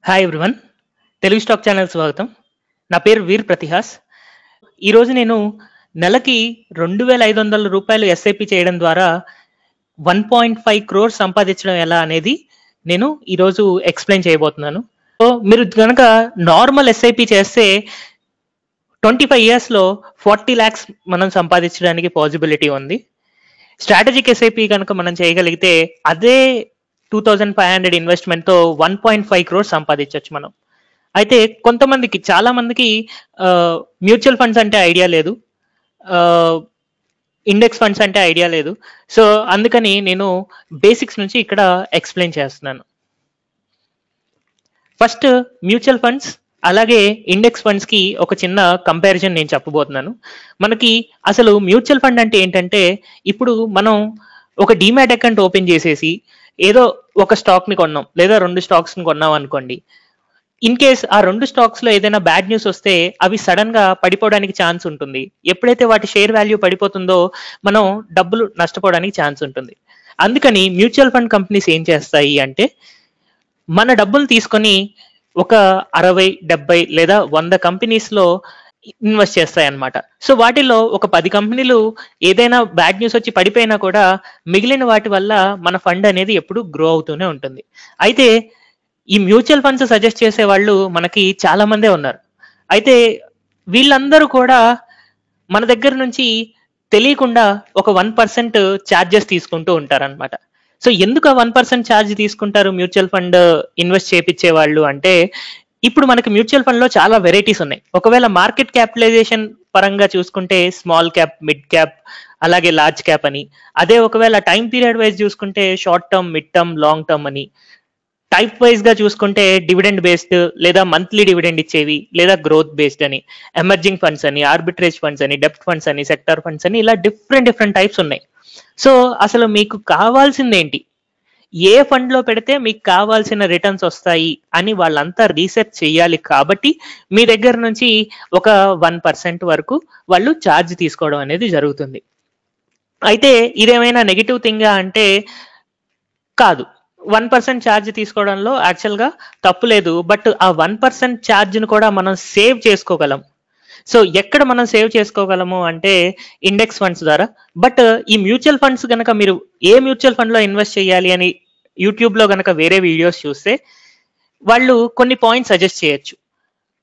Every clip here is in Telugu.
Hi everyone. Telugu stock channel స్వాగతం. నా పేరు వీర్ ప్రతిహాస్. ఈరోజు నేను నెలకి రూ. 2,500 ఎస్ఐపి చేయడం ద్వారా 1.5 క్రోర్స్ సంపాదించడం ఎలా అనేది నేను ఈరోజు ఎక్స్ప్లెయిన్ చేయబోతున్నాను. సో మీరు కనుక నార్మల్ ఎస్ఐపి చేస్తే 25 ఇయర్స్లో 40 lakhs మనం సంపాదించడానికి పాసిబిలిటీ ఉంది. స్ట్రాటజిక్ ఎస్ఐపి కనుక మనం చేయగలిగితే అదే 2,500 ఇన్వెస్ట్మెంట్తో 1.5 క్రోర్స్ సంపాదించవచ్చు మనం. అయితే కొంతమందికి చాలా మందికి మ్యూచువల్ ఫండ్స్ అంటే ఐడియా లేదు, ఇండెక్స్ ఫండ్స్ అంటే ఐడియా లేదు. సో అందుకని నేను బేసిక్స్ నుంచి ఇక్కడ ఎక్స్ప్లెయిన్ చేస్తున్నాను. ఫస్ట్ మ్యూచువల్ ఫండ్స్ అలాగే ఇండెక్స్ ఫండ్స్ కి ఒక చిన్న కంపారిజన్ నేను చెప్పబోతున్నాను. మనకి అసలు మ్యూచువల్ ఫండ్ అంటే ఏంటంటే, ఇప్పుడు మనం ఒక డీమ్యాట్ అకౌంట్ ఓపెన్ చేసేసి ఏదో ఒక స్టాక్ ని కొన్నాం లేదా 2 స్టాక్స్ ని కొన్నాం అనుకోండి. ఇన్ కేస్ ఆ 2 స్టాక్స్ లో ఏదైనా బ్యాడ్ న్యూస్ వస్తే అవి సడన్ గా పడిపోవడానికి ఛాన్స్ ఉంటుంది. ఎప్పుడైతే వాటి షేర్ వాల్యూ పడిపోతుందో మనం డబ్బులు నష్టపోవడానికి ఛాన్స్ ఉంటుంది. అందుకని మ్యూచువల్ ఫండ్ కంపెనీస్ ఏం చేస్తాయి అంటే, మన డబ్బులు తీసుకొని ఒక 60, 70 లేదా 100 కంపెనీస్ లో ఇన్వెస్ట్ చేస్తాయి అన్నమాట. సో వాటిలో ఒక 10 కంపెనీలు ఏదైనా బ్యాడ్ న్యూస్ వచ్చి పడిపోయినా కూడా మిగిలిన వాటి వల్ల మన ఫండ్ అనేది ఎప్పుడు గ్రో అవుతూనే ఉంటుంది. అయితే ఈ మ్యూచువల్ ఫండ్స్ సజెస్ట్ చేసే వాళ్ళు మనకి చాలా మందే ఉన్నారు. అయితే వీళ్ళందరూ కూడా మన దగ్గర నుంచి తెలియకుండా ఒక 1% ఛార్జెస్ తీసుకుంటూ ఉంటారన్నమాట. సో ఎందుకు ఆ 1% ఛార్జ్ తీసుకుంటారు మ్యూచువల్ ఫండ్ ఇన్వెస్ట్ చేయించే వాళ్ళు అంటే, ఇప్పుడు మనకి మ్యూచువల్ ఫండ్ లో చాలా వెరైటీస్ ఉన్నాయి. ఒకవేళ మార్కెట్ క్యాపిటలైజేషన్ పరంగా చూసుకుంటే స్మాల్ క్యాప్, మిడ్ క్యాప్, అలాగే లార్జ్ క్యాప్ అని. అదే ఒకవేళ టైం పీరియడ్ వైజ్ చూసుకుంటే short term, mid term, long term అని. టైప్ వైజ్ గా చూసుకుంటే డివిడెండ్ బేస్డ్ లేదా మంత్లీ డివిడెండ్ ఇచ్చేవి లేదా గ్రోత్ బేస్డ్ అని, ఎమర్జింగ్ ఫండ్స్ అని, ఆర్బిట్రేజ్ ఫండ్స్ అని, డెప్ట్ ఫండ్స్ అని, సెక్టర్ ఫండ్స్ అని, ఇలా డిఫరెంట్ టైప్స్ ఉన్నాయి. సో అసలు మీకు కావాల్సింది ఏంటి, ఏ ఫండ్ లో పెడితే మీకు కావాల్సిన రిటర్న్స్ వస్తాయి అని వాళ్ళంతా రీసెర్చ్ చేయాలి. కాబట్టి మీ దగ్గర నుంచి ఒక 1% వరకు వాళ్ళు ఛార్జ్ తీసుకోవడం అనేది జరుగుతుంది. అయితే ఇదేమైనా నెగిటివ్ థింగా అంటే కాదు. 1% ఛార్జ్ తీసుకోవడంలో యాక్చువల్గా తప్పు లేదు. బట్ ఆ 1% ఛార్జ్ను కూడా మనం సేవ్ చేసుకోగలం. సో ఎక్కడ మనం సేవ్ చేసుకోగలము అంటే ఇండెక్స్ ఫండ్స్ ద్వారా. బట్ ఈ మ్యూచువల్ ఫండ్స్ కనుక మీరు ఏ మ్యూచువల్ ఫండ్ లో ఇన్వెస్ట్ చేయాలి అని యూట్యూబ్ లో కనుక వేరే వీడియోస్ చూస్తే వాళ్ళు కొన్ని పాయింట్స్ సజెస్ట్ చేయొచ్చు.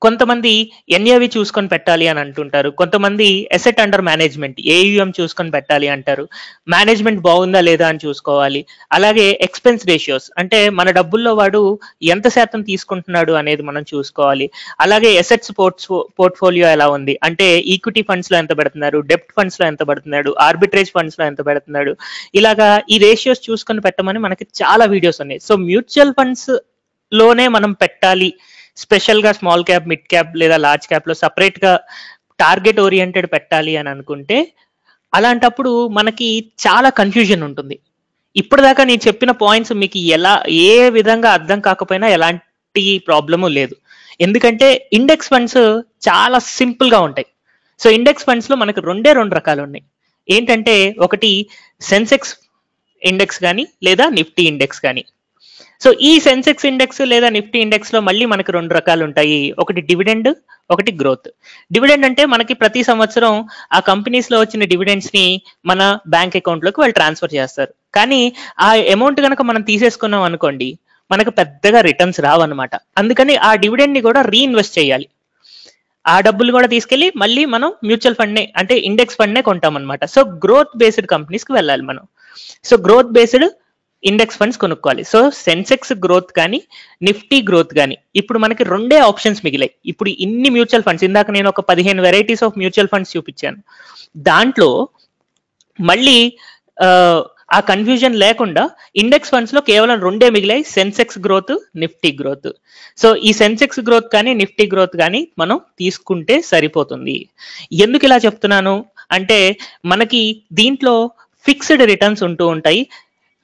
కొంతమంది ఎన్ఏవి చూసుకొని పెట్టాలి అని అంటుంటారు. కొంతమంది అసెట్ అండర్ మేనేజ్మెంట్, ఏయుఎం చూసుకొని పెట్టాలి అంటారు. మేనేజ్మెంట్ బాగుందా లేదా అని చూసుకోవాలి. అలాగే ఎక్స్పెన్స్ రేషియోస్ అంటే మన డబ్బుల్లో వాడు ఎంత శాతం తీసుకుంటున్నాడు అనేది మనం చూసుకోవాలి. అలాగే అసెట్స్ పోర్ట్ఫోలియో ఎలా ఉంది అంటే ఈక్విటీ ఫండ్స్ లో ఎంత పెడుతున్నారు, డెప్ట్ ఫండ్స్ లో ఎంత పెడుతున్నాడు, ఆర్బిట్రేజ్ ఫండ్స్ లో ఎంత పెడుతున్నాడు, ఇలాగా ఈ రేషియోస్ చూసుకొని పెట్టమని మనకి చాలా వీడియోస్ ఉన్నాయి. సో మ్యూచువల్ ఫండ్స్ లోనే మనం పెట్టాలి, స్పెషల్ గా స్మాల్ క్యాప్, మిడ్ క్యాప్ లేదా లార్జ్ క్యాప్ లో సపరేట్ గా టార్గెట్ ఓరియంటెడ్ పెట్టాలి అని అనుకుంటే అలాంటప్పుడు మనకి చాలా కన్ఫ్యూజన్ ఉంటుంది. ఇప్పటిదాకా నేను చెప్పిన పాయింట్స్ మీకు ఏ విధంగా అర్థం కాకపోయినా ఎలాంటి ప్రాబ్లము లేదు. ఎందుకంటే ఇండెక్స్ ఫండ్స్ చాలా సింపుల్ గా ఉంటాయి. సో ఇండెక్స్ ఫండ్స్ లో మనకు 2 రకాలు ఉన్నాయి. ఏంటంటే ఒకటి సెన్సెక్స్ ఇండెక్స్ కానీ లేదా నిఫ్టీ ఇండెక్స్ కానీ. సో ఈ సెన్సెక్స్ ఇండెక్స్ లేదా నిఫ్టీ ఇండెక్స్ లో మళ్ళీ మనకి 2 రకాలు ఉంటాయి. ఒకటి డివిడెండ్, ఒకటి గ్రోత్. డివిడెండ్ అంటే మనకి ప్రతి సంవత్సరం ఆ కంపెనీస్ లో వచ్చిన డివిడెండ్స్ ని మన బ్యాంక్ అకౌంట్ లోకి వాళ్ళు ట్రాన్స్ఫర్ చేస్తారు. కానీ ఆ అమౌంట్ కనుక మనం తీసేసుకున్నాం అనుకోండి, మనకు పెద్దగా రిటర్న్స్ రావన్నమాట. అందుకని ఆ డివిడెండ్ ని కూడా రీఇన్వెస్ట్ చేయాలి. ఆ డబ్బులు కూడా తీసుకెళ్లి మళ్ళీ మనం మ్యూచువల్ ఫండ్ నే అంటే ఇండెక్స్ ఫండ్ నే కొంటాం అనమాట. సో గ్రోత్ బేస్డ్ కంపెనీస్ కి వెళ్ళాలి మనం. So growth based index funds కొనుక్కోవాలి. సో సెన్సెక్స్ గ్రోత్ కానీ నిఫ్టీ గ్రోత్ కానీ ఇప్పుడు మనకి 2 ఆప్షన్స్ మిగిలాయి. ఇప్పుడు ఇన్ని మ్యూచువల్ ఫండ్స్, ఇందాక నేను ఒక 15 వెరైటీస్ ఆఫ్ మ్యూచువల్ ఫండ్స్ చూపించాను. దాంట్లో మళ్ళీ ఆ కన్ఫ్యూజన్ లేకుండా ఇండెక్స్ ఫండ్స్ లో కేవలం 2 మిగిలాయి, Sensex growth, Nifty growth. So ఈ సెన్సెక్స్ గ్రోత్ కానీ నిఫ్టీ గ్రోత్ కానీ మనం తీసుకుంటే సరిపోతుంది. ఎందుకు ఇలా చెప్తున్నాను అంటే మనకి దీంట్లో ఫిక్స్డ్ రిటర్న్స్ ఉంటూ ఉంటాయి.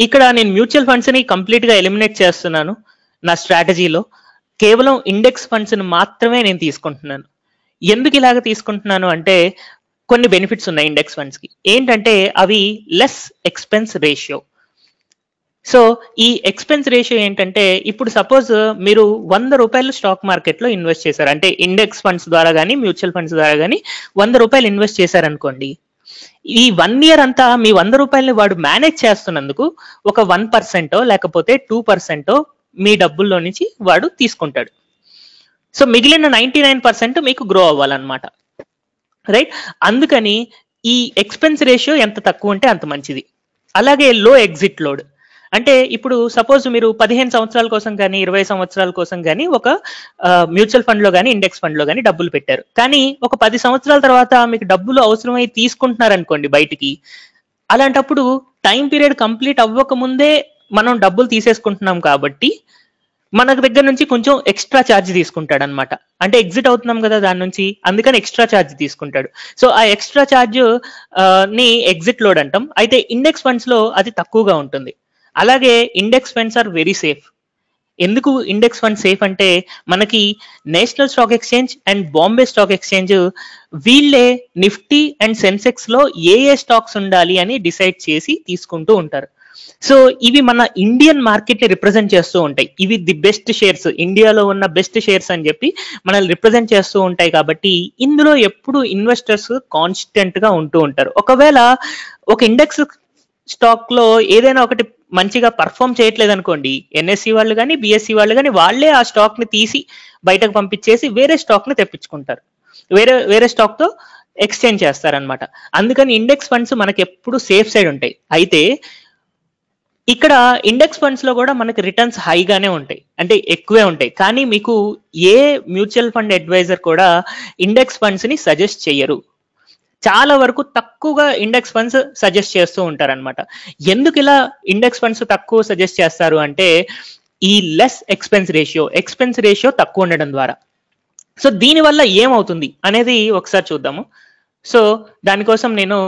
ఇక్కడ నేను మ్యూచువల్ ఫండ్స్ ని కంప్లీట్ గా ఎలిమినేట్ చేస్తున్నాను నా స్ట్రాటజీలో. కేవలం ఇండెక్స్ ఫండ్స్ ని మాత్రమే నేను తీసుకుంటున్నాను. ఎందుకు ఇలాగ తీసుకుంటున్నాను అంటే కొన్ని బెనిఫిట్స్ ఉన్నాయి ఇండెక్స్ ఫండ్స్ కి. ఏంటంటే అవి లెస్ ఎక్స్పెన్స్ రేషియో. సో ఈ ఎక్స్పెన్స్ రేషియో ఏంటంటే, ఇప్పుడు సపోజ్ మీరు 100 రూపాయలు స్టాక్ మార్కెట్లో ఇన్వెస్ట్ చేశారు, అంటే ఇండెక్స్ ఫండ్స్ ద్వారా కానీ మ్యూచువల్ ఫండ్స్ ద్వారా కానీ 100 రూపాయలు ఇన్వెస్ట్ చేశారనుకోండి. ఈ 1 ఇయర్ అంతా మీ 100 రూపాయలని వాడు మేనేజ్ చేస్తున్నందుకు ఒక 1% లేకపోతే 2% మీ డబ్బుల్లో నుంచి వాడు తీసుకుంటాడు. సో మిగిలిన 99% మీకు గ్రో అవ్వాలన్నమాట, రైట్? అందుకని ఈ ఎక్స్పెన్స్ రేషియో ఎంత తక్కువ ఉంటే అంత మంచిది. అలాగే లో ఎగ్జిట్ లోడ్, అంటే ఇప్పుడు సపోజ్ మీరు 15 సంవత్సరాల కోసం కానీ 20 సంవత్సరాల కోసం కానీ ఒక మ్యూచువల్ ఫండ్ లో కానీ ఇండెక్స్ ఫండ్ లో కానీ డబ్బులు పెట్టారు, కానీ ఒక 10 సంవత్సరాల తర్వాత మీకు డబ్బులు అవసరమై తీసుకుంటున్నారు అనుకోండి బయటికి. అలాంటప్పుడు టైం పీరియడ్ కంప్లీట్ అవ్వక ముందే మనం డబ్బులు తీసేసుకుంటున్నాం కాబట్టి మన దగ్గర నుంచి కొంచెం ఎక్స్ట్రా ఛార్జ్ తీసుకుంటాడు అనమాట. అంటే ఎగ్జిట్ అవుతున్నాం కదా దాని నుంచి, అందుకని ఎక్స్ట్రా ఛార్జ్ తీసుకుంటాడు. సో ఆ ఎక్స్ట్రా ఛార్జ్ ని ఎగ్జిట్ లోడ్ అంటాం. అయితే ఇండెక్స్ ఫండ్స్ లో అది తక్కువగా ఉంటుంది. అలాగే index funds are very safe. ఎందుకు ఇండెక్స్ ఫండ్ సేఫ్ అంటే, మనకి national stock exchange and Bombay stock exchange వీళ్ళే నిఫ్టీ అండ్ సెన్సెక్స్ లో ఏ స్టాక్స్ ఉండాలి అని డిసైడ్ చేసి తీసుకుంటూ ఉంటారు. సో ఇవి మన ఇండియన్ మార్కెట్ ని రిప్రజెంట్ చేస్తూ ఉంటాయి. ఇవి ది బెస్ట్ షేర్స్, ఇండియాలో ఉన్న బెస్ట్ షేర్స్ అని చెప్పి మనల్ని రిప్రజెంట్ చేస్తూ ఉంటాయి. కాబట్టి ఇందులో ఎప్పుడు ఇన్వెస్టర్స్ కాన్స్టెంట్ గా ఉంటూ ఉంటారు. ఒకవేళ ఒక ఇండెక్స్ స్టాక్ లో ఏదైనా ఒకటి మంచిగా పర్ఫామ్ చేయట్లేదు అనుకోండి, ఎన్ఎస్సి వాళ్ళు కానీ బిఎస్సి వాళ్ళు కానీ వాళ్ళే ఆ స్టాక్ ని తీసి బయటకు పంపించేసి వేరే స్టాక్ ని తెప్పించుకుంటారు, వేరే స్టాక్ తో ఎక్స్చేంజ్ చేస్తారనమాట. అందుకని ఇండెక్స్ ఫండ్స్ మనకి ఎప్పుడు సేఫ్ సైడ్ ఉంటాయి. అయితే ఇక్కడ ఇండెక్స్ ఫండ్స్ లో కూడా మనకి రిటర్న్స్ హైగానే ఉంటాయి, అంటే ఎక్కువే ఉంటాయి. కానీ మీకు ఏ మ్యూచువల్ ఫండ్ అడ్వైజర్ కూడా ఇండెక్స్ ఫండ్స్ ని సజెస్ట్ చేయరు. చాలా వరకు తక్కువగా ఇండెక్స్ ఫండ్స్ సజెస్ట్ చేస్తూ ఉంటారనమాట. ఎందుకు ఇలా ఇండెక్స్ ఫండ్స్ తక్కువ సజెస్ట్ చేస్తారు అంటే, ఈ లెస్ ఎక్స్పెన్స్ రేషియో తక్కువ ఉండడం ద్వారా. సో దీనివల్ల ఏమవుతుంది అనేది ఒకసారి చూద్దాము. సో దానికోసం నేను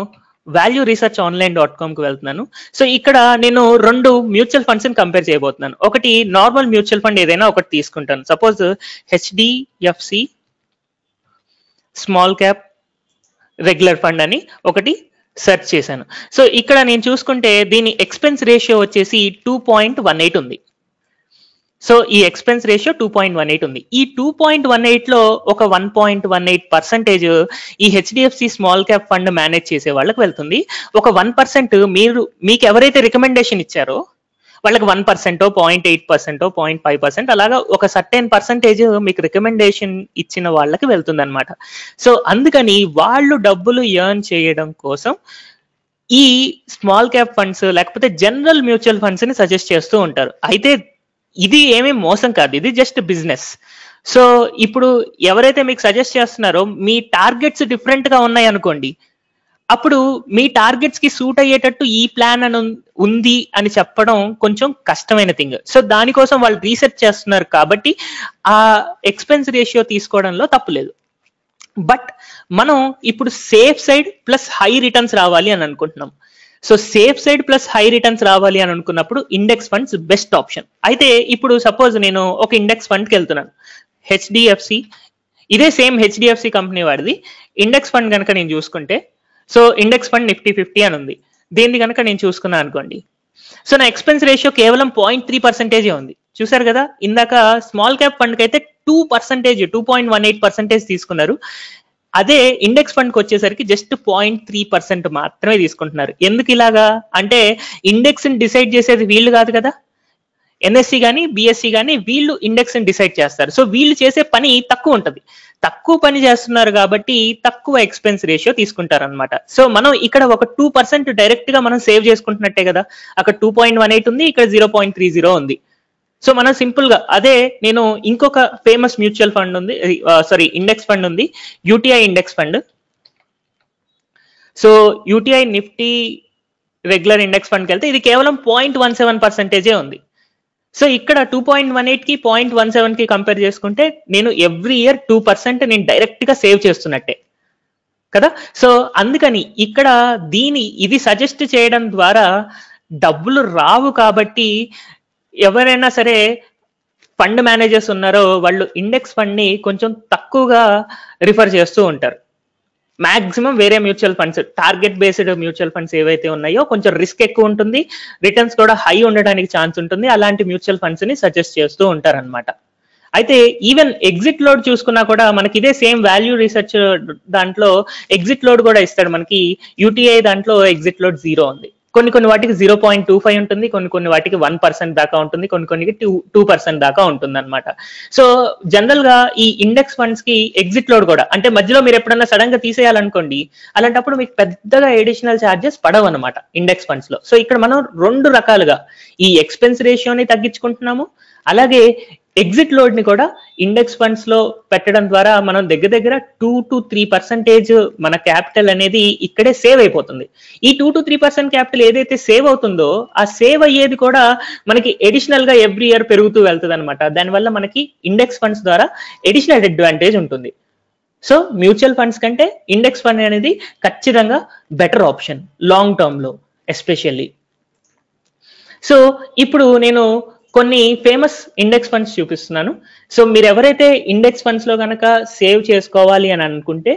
valueresearchonline.com కి వెళ్తున్నాను. సో ఇక్కడ నేను 2 మ్యూచువల్ ఫండ్స్ ని కంపేర్ చేయబోతున్నాను. ఒకటి నార్మల్ మ్యూచువల్ ఫండ్ ఏదైనా ఒకటి తీసుకుంటాను. Suppose HDFC small cap regular fund అని ఒకటి సెర్చ్ చేశాను. సో ఇక్కడ నేను చూసుకుంటే దీని ఎక్స్పెన్స్ రేషియో వచ్చేసి 2.18 ఉంది. సో ఈ ఎక్స్పెన్స్ రేషియో 2.18 ఉంది. ఈ 2.18 లో ఒక 1.18% ఈ HDFC small cap fund manage చేసే వాళ్ళకి వెళ్తుంది. ఒక 1% మీకు ఎవరైతే రికమెండేషన్ ఇచ్చారో వాళ్ళకి 1%, 0.8%, 0.5% అలాగా ఒక సర్టెన్ పర్సంటేజ్ మీకు రికమెండేషన్ ఇచ్చిన వాళ్ళకి వెళ్తుంది అనమాట. సో అందుకని వాళ్ళు డబ్బులు ఎర్న్ చేయడం కోసం ఈ స్మాల్ క్యాప్ ఫండ్స్ లేకపోతే జనరల్ మ్యూచువల్ ఫండ్స్ ని సజెస్ట్ చేస్తూ ఉంటారు. అయితే ఇది ఏమీ మోసం కాదు, ఇది జస్ట్ బిజినెస్. సో ఇప్పుడు ఎవరైతే మీకు సజెస్ట్ చేస్తున్నారో మీ టార్గెట్స్ డిఫరెంట్ గా ఉన్నాయి అనుకోండి, అప్పుడు మీ టార్గెట్స్ కి సూట్ అయ్యేటట్టు ఈ ప్లాన్ అని ఉంది అని చెప్పడం కొంచెం కష్టమైన థింగ్. సో దానికోసం వాళ్ళు రీసెర్చ్ చేస్తున్నారు కాబట్టి ఆ ఎక్స్పెన్స్ రేషియో తీసుకోవడంలో తప్పు లేదు. బట్ మనం ఇప్పుడు safe side plus high returns రావాలి అని అనుకుంటున్నాం. So safe side plus high returns రావాలి అని అనుకున్నప్పుడు ఇండెక్స్ ఫండ్స్ బెస్ట్ ఆప్షన్. అయితే ఇప్పుడు సపోజ్ నేను ఒక ఇండెక్స్ ఫండ్కి వెళ్తున్నాను, హెచ్డిఎఫ్సి, ఇదే సేమ్ హెచ్డిఎఫ్సి కంపెనీ వాడిది ఇండెక్స్ ఫండ్ కనుక నేను చూసుకుంటే, సో ఇండెక్స్ ఫండ్ నిఫ్టీ 50 అని ఉంది. దీన్ని కనుక నేను చూసుకున్నాను అనుకోండి, సో నా ఎక్స్పెన్స్ రేషియో కేవలం 0.3% ఉంది. చూసారు కదా, ఇందాక స్మాల్ క్యాప్ ఫండ్కి అయితే 2.18% తీసుకున్నారు. అదే ఇండెక్స్ ఫండ్ కి వచ్చేసరికి జస్ట్ 0.3% మాత్రమే తీసుకుంటున్నారు. ఎందుకు ఇలాగా అంటే, ఇండెక్స్ ని డిసైడ్ చేసేది వీళ్ళు కాదు కదా, ఎన్ఎస్సి కానీ బిఎస్సి కానీ వీళ్ళు ఇండెక్స్ ని డిసైడ్ చేస్తారు. సో వీళ్ళు చేసే పని తక్కువ ఉంటుంది, తక్కువ పని చేస్తున్నారు కాబట్టి తక్కువ ఎక్స్పెన్స్ రేషియో తీసుకుంటారు అనమాట. సో మనం ఇక్కడ ఒక 2% డైరెక్ట్ గా మనం సేవ్ చేసుకుంటున్నట్టే కదా. అక్కడ 2.18 ఉంది, ఇక్కడ 0.30 ఉంది. సో మనం సింపుల్ గా అదే నేను ఇంకొక ఫేమస్ మ్యూచువల్ ఫండ్ ఉంది, ఇండెక్స్ ఫండ్ ఉంది, UTI index fund. So UTI Nifty regular index ఫండ్కి వెళ్తే ఇది కేవలం 0.17% ఉంది. సో ఇక్కడ 2.18 కి 0.17 కి కంపేర్ చేసుకుంటే నేను ఎవ్రీ ఇయర్ 2% నేను డైరెక్ట్ గా సేవ్ చేస్తున్నట్టే కదా. సో అందుకని ఇక్కడ ఇది సజెస్ట్ చేయడం ద్వారా డబ్బులు రావు. కాబట్టి ఎవరైనా సరే ఫండ్ మేనేజర్స్ ఉన్నారో వాళ్ళు ఇండెక్స్ ఫండ్ ని కొంచెం తక్కువగా రిఫర్ చేస్తూ ఉంటారు. మాక్సిమం వేరే mutual funds, target based mutual funds ఏవైతే ఉన్నాయో కొంచెం రిస్క్ ఎక్కువ ఉంటుంది, రిటర్న్స్ కూడా హై ఉండడానికి ఛాన్స్ ఉంటుంది, అలాంటి మ్యూచువల్ ఫండ్స్ ని సజెస్ట్ చేస్తూ ఉంటారన్నమాట. అయితే ఈవెన్ ఎగ్జిట్ లోడ్ చూసుకున్నా కూడా మనకి ఇదే సేమ్ వాల్యూ రీసెర్చ్ దాంట్లో ఎగ్జిట్ లోడ్ కూడా ఇస్తాడు. మనకి యూటీఐ దాంట్లో ఎగ్జిట్ లోడ్ 0 ఉంది, కొన్ని వాటికి 0.25 ఉంటుంది, కొన్ని వాటికి 1% దాకా ఉంటుంది, కొన్ని 2% దాకా ఉంటుంది అనమాట. సో జనరల్ గా ఈ ఇండెక్స్ ఫండ్స్ కి ఎగ్జిట్ లోడ్ కూడా, అంటే మధ్యలో మీరు ఎప్పుడన్నా సడన్ గా తీసేయాలనుకోండి, అలాంటప్పుడు మీకు పెద్దగా అడిషనల్ ఛార్జెస్ పడవు అనమాట ఇండెక్స్ ఫండ్స్ లో. సో ఇక్కడ మనం 2 రకాలుగా ఈ ఎక్స్పెన్స్ రేషియోని తగ్గించుకుంటున్నాము, అలాగే ఎగ్జిట్ లోడ్ ని కూడా ఇండెక్స్ ఫండ్స్ లో పెట్టడం ద్వారా మనం దగ్గర 2 to 3% మన క్యాపిటల్ అనేది ఇక్కడే సేవ్ అయిపోతుంది. ఈ 2 to 3% క్యాపిటల్ ఏదైతే సేవ్ అవుతుందో ఆ సేవ్ అయ్యేది కూడా మనకి అడిషనల్ గా ఎవ్రీ ఇయర్ పెరుగుతూ వెళ్తుంది అనమాట. దానివల్ల మనకి ఇండెక్స్ ఫండ్స్ ద్వారా అడిషనల్ అడ్వాంటేజ్ ఉంటుంది. సో మ్యూచువల్ ఫండ్స్ కంటే ఇండెక్స్ ఫండ్ అనేది ఖచ్చితంగా బెటర్ ఆప్షన్ లాంగ్ టర్మ్ లో ఎస్పెషల్లీ. సో ఇప్పుడు నేను కొన్ని ఫేమస్ ఇండెక్స్ ఫండ్స్ చూపిస్తున్నాను. సో మీరు ఎవరైతే ఇండెక్స్ ఫండ్స్ లో కనుక సేవ్ చేసుకోవాలి అని అనుకుంటే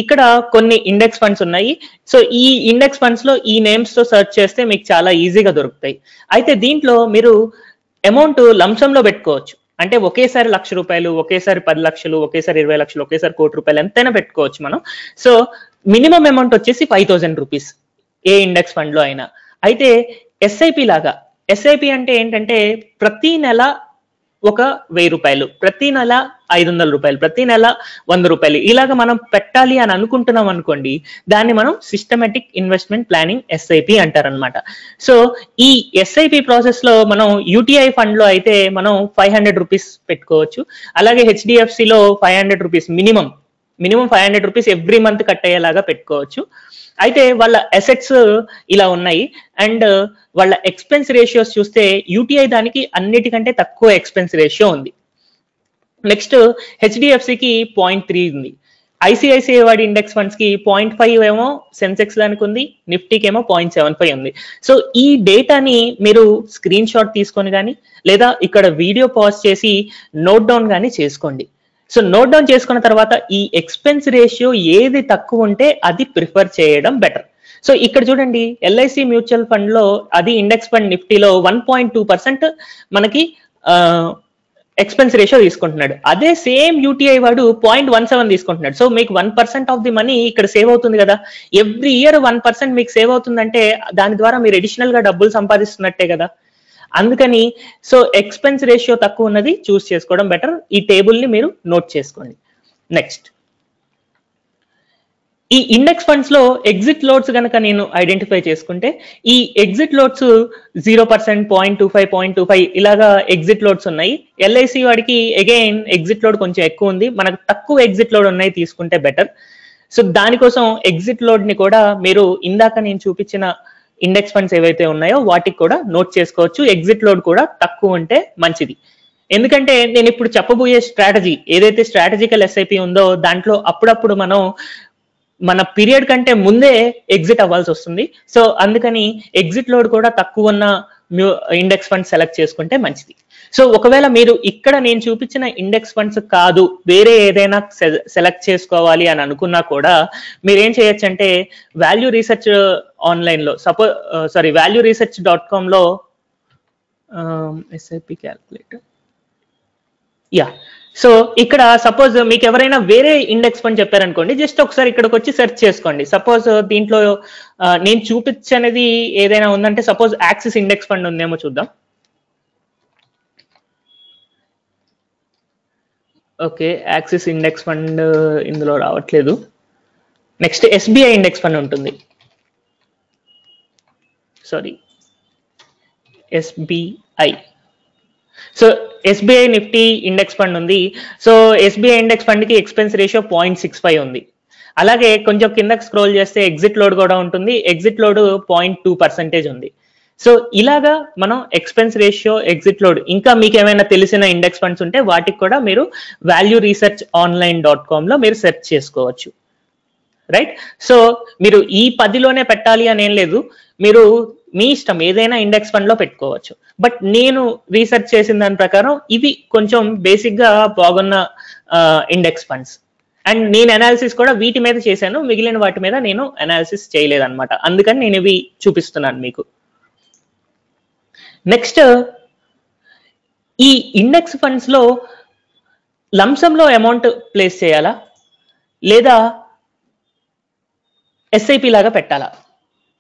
ఇక్కడ కొన్ని ఇండెక్స్ ఫండ్స్ ఉన్నాయి. సో ఈ ఇండెక్స్ ఫండ్స్ లో ఈ నేమ్స్ తో సెర్చ్ చేస్తే మీకు చాలా ఈజీగా దొరుకుతాయి. అయితే దీంట్లో మీరు అమౌంట్ లంసమ్ లో పెట్టుకోవచ్చు, అంటే ఒకేసారి ₹1,00,000, ఒకేసారి 10 లక్షలు, ఒకేసారి 20 లక్షలు, ఒకేసారి ₹1,00,00,000 ఎంతైనా పెట్టుకోవచ్చు మనం. సో మినిమం అమౌంట్ వచ్చేసి ₹5,000 ఏ ఇండెక్స్ ఫండ్ లో అయినా. అయితే ఎస్ఐపి లాగా, ఎస్ఐపి అంటే ఏంటంటే ప్రతి నెల ₹1,000, ప్రతి నెల ₹500, ప్రతి నెల ₹100 ఇలాగ మనం పెట్టాలి అని అనుకుంటున్నాం అనుకోండి, దాన్ని మనం సిస్టమేటిక్ ఇన్వెస్ట్మెంట్ ప్లానింగ్ ఎస్ఐపి అంటారనమాట. సో ఈ ఎస్ఐపి ప్రాసెస్ లో మనం యూటీఐ ఫండ్ లో అయితే మనం ₹500 పెట్టుకోవచ్చు, అలాగే హెచ్డిఎఫ్సిలో ₹500 మినిమం ₹500 ఎవ్రీ మంత్ కట్ అయ్యేలాగా పెట్టుకోవచ్చు. అయితే వాళ్ళ అసెట్స్ ఇలా ఉన్నాయి అండ్ వాళ్ళ ఎక్స్పెన్స్ రేషియోస్ చూస్తే యూటీఐ దానికి అన్నిటికంటే తక్కువ ఎక్స్పెన్స్ రేషియో ఉంది. నెక్స్ట్ హెచ్డిఎఫ్సికి 0.3 ఉంది, ఐసిఐసిఐ వాడి ఇండెక్స్ ఫండ్స్ కి 0.5 ఏమో సెన్సెక్స్ దానికి ఉంది, నిఫ్టీకి ఏమో 0.75 ఉంది. సో ఈ డేటాని మీరు స్క్రీన్ షాట్ తీసుకొని కానీ లేదా ఇక్కడ వీడియో పాజ్ చేసి నోట్ డౌన్ కానీ చేసుకోండి. సో నోట్ డౌన్ చేసుకున్న తర్వాత ఈ ఎక్స్పెన్స్ రేషియో ఏది తక్కువ ఉంటే అది ప్రిఫర్ చేయడం బెటర్. సో ఇక్కడ చూడండి, ఎల్ఐసి మ్యూచువల్ ఫండ్ లో అది ఇండెక్స్ ఫండ్ నిఫ్టీలో 1.2% మనకి ఎక్స్పెన్స్ రేషియో తీసుకుంటున్నాడు. అదే సేమ్ యూటీఐ వాడు 0.17 తీసుకుంటున్నాడు. సో మీకు 1% ఆఫ్ ది మనీ ఇక్కడ సేవ్ అవుతుంది కదా. ఎవ్రీ ఇయర్ 1% మీకు సేవ్ అవుతుందంటే దాని ద్వారా మీరు అడిషనల్ గా డబ్బులు సంపాదిస్తున్నట్టే కదా. అందుకని సో ఎక్స్పెన్స్ రేషియో తక్కువ ఉన్నది చూస్ చేసుకోవడం బెటర్. ఈ టేబుల్ ని మీరు నోట్ చేసుకోండి. నెక్స్ట్, ఈ ఇండెక్స్ ఫండ్స్ లో ఎగ్జిట్ లోడ్స్ కనుక నేను ఐడెంటిఫై చేసుకుంటే ఈ ఎగ్జిట్ లోడ్స్ 0%, 0.25, 0.25 ఇలాగా ఎగ్జిట్ లోడ్స్ ఉన్నాయి. ఎల్ఐసి వాడికి అగైన్ ఎగ్జిట్ లోడ్ కొంచెం ఎక్కువ ఉంది, మనకు తక్కువ ఎగ్జిట్ లోడ్ ఉన్నాయి తీసుకుంటే బెటర్. సో దానికోసం ఎగ్జిట్ లోడ్ ని కూడా మీరు ఇందాక నేను చూపించిన ఇండెక్స్ ఫండ్స్ ఏవైతే ఉన్నాయో వాటికి కూడా నోట్ చేసుకోవచ్చు. ఎగ్జిట్ లోడ్ కూడా తక్కువ ఉంటే మంచిది. ఎందుకంటే నేను ఇప్పుడు చెప్పబోయే స్ట్రాటజీ ఏదైతే స్ట్రాటజికల్ ఎస్ఐపి ఉందో దాంట్లో అప్పుడప్పుడు మనం మన పీరియడ్ కంటే ముందే ఎగ్జిట్ అవ్వాల్సి వస్తుంది. సో అందుకని ఎగ్జిట్ లోడ్ కూడా తక్కువ ఉన్న ఇండెక్స్ ఫండ్ సెలెక్ట్ చేసుకుంటే మంచిది. సో ఒకవేళ మీరు ఇక్కడ నేను చూపించిన ఇండెక్స్ ఫండ్స్ కాదు వేరే ఏదైనా సెలెక్ట్ చేసుకోవాలి అని అనుకున్నా కూడా మీరు ఏం చేయొచ్చు అంటే వాల్యూ రీసెర్చ్ ఆన్లైన్ లో valueresearch.com లో ఎస్ఐపి క్యాల్కులేటర్ సో ఇక్కడ సపోజ్ మీకు ఎవరైనా వేరే ఇండెక్స్ ఫండ్ చెప్పారనుకోండి, జస్ట్ ఒకసారి ఇక్కడికి వచ్చి సెర్చ్ చేసుకోండి. సపోజ్ దీంట్లో నేను చూపించనేది ఏదైనా ఉందంటే సపోజ్ యాక్సిస్ ఇండెక్స్ ఫండ్ ఉందేమో చూద్దాం. ఓకే, యాక్సిస్ ఇండెక్స్ ఫండ్ ఇందులో రావట్లేదు. నెక్స్ట్ ఎస్బిఐ ఇండెక్స్ ఫండ్ ఉంటుంది. SBI. So SBI Nifty index fund ఉంది. సో ఎస్బిఐ ఇండెక్స్ ఫండ్ కి ఎక్స్పెన్స్ రేషియో 0.65 ఉంది. అలాగే కొంచెం కిందకి స్క్రోల్ చేస్తే ఎగ్జిట్ లోడ్ కూడా ఉంటుంది. ఎగ్జిట్ లోడ్ 0.2% ఉంది. సో ఇలాగా మనం ఎక్స్పెన్స్ రేషియో, ఎగ్జిట్ లోడ్, ఇంకా మీకు ఏమైనా తెలిసిన ఇండెక్స్ ఫండ్స్ ఉంటే వాటికి కూడా మీరు valueresearchonline.com లో మీరు సెర్చ్ చేసుకోవచ్చు. రైట్. సో మీరు ఈ 10లోనే పెట్టాలి అని ఏం లేదు, మీరు మీ ఇష్టం ఏదైనా ఇండెక్స్ ఫండ్ లో పెట్టుకోవచ్చు. బట్ నేను రీసెర్చ్ చేసిన దాని ప్రకారం ఇవి కొంచెం బేసిక్ గా బాగున్న ఇండెక్స్ ఫండ్స్. అండ్ నేను అనాలిసిస్ కూడా వీటి మీద చేశాను, మిగిలిన వాటి మీద నేను అనాలిసిస్ చేయలేదన్నమాట. అందుకని నేను ఇవి చూపిస్తున్నాను మీకు. నెక్స్ట్, ఈ ఇండెక్స్ ఫండ్స్ లో లంసమ్ లో అమౌంట్ ప్లేస్ చేయాలా లేదా ఎస్ఐపి లాగా పెట్టాలా?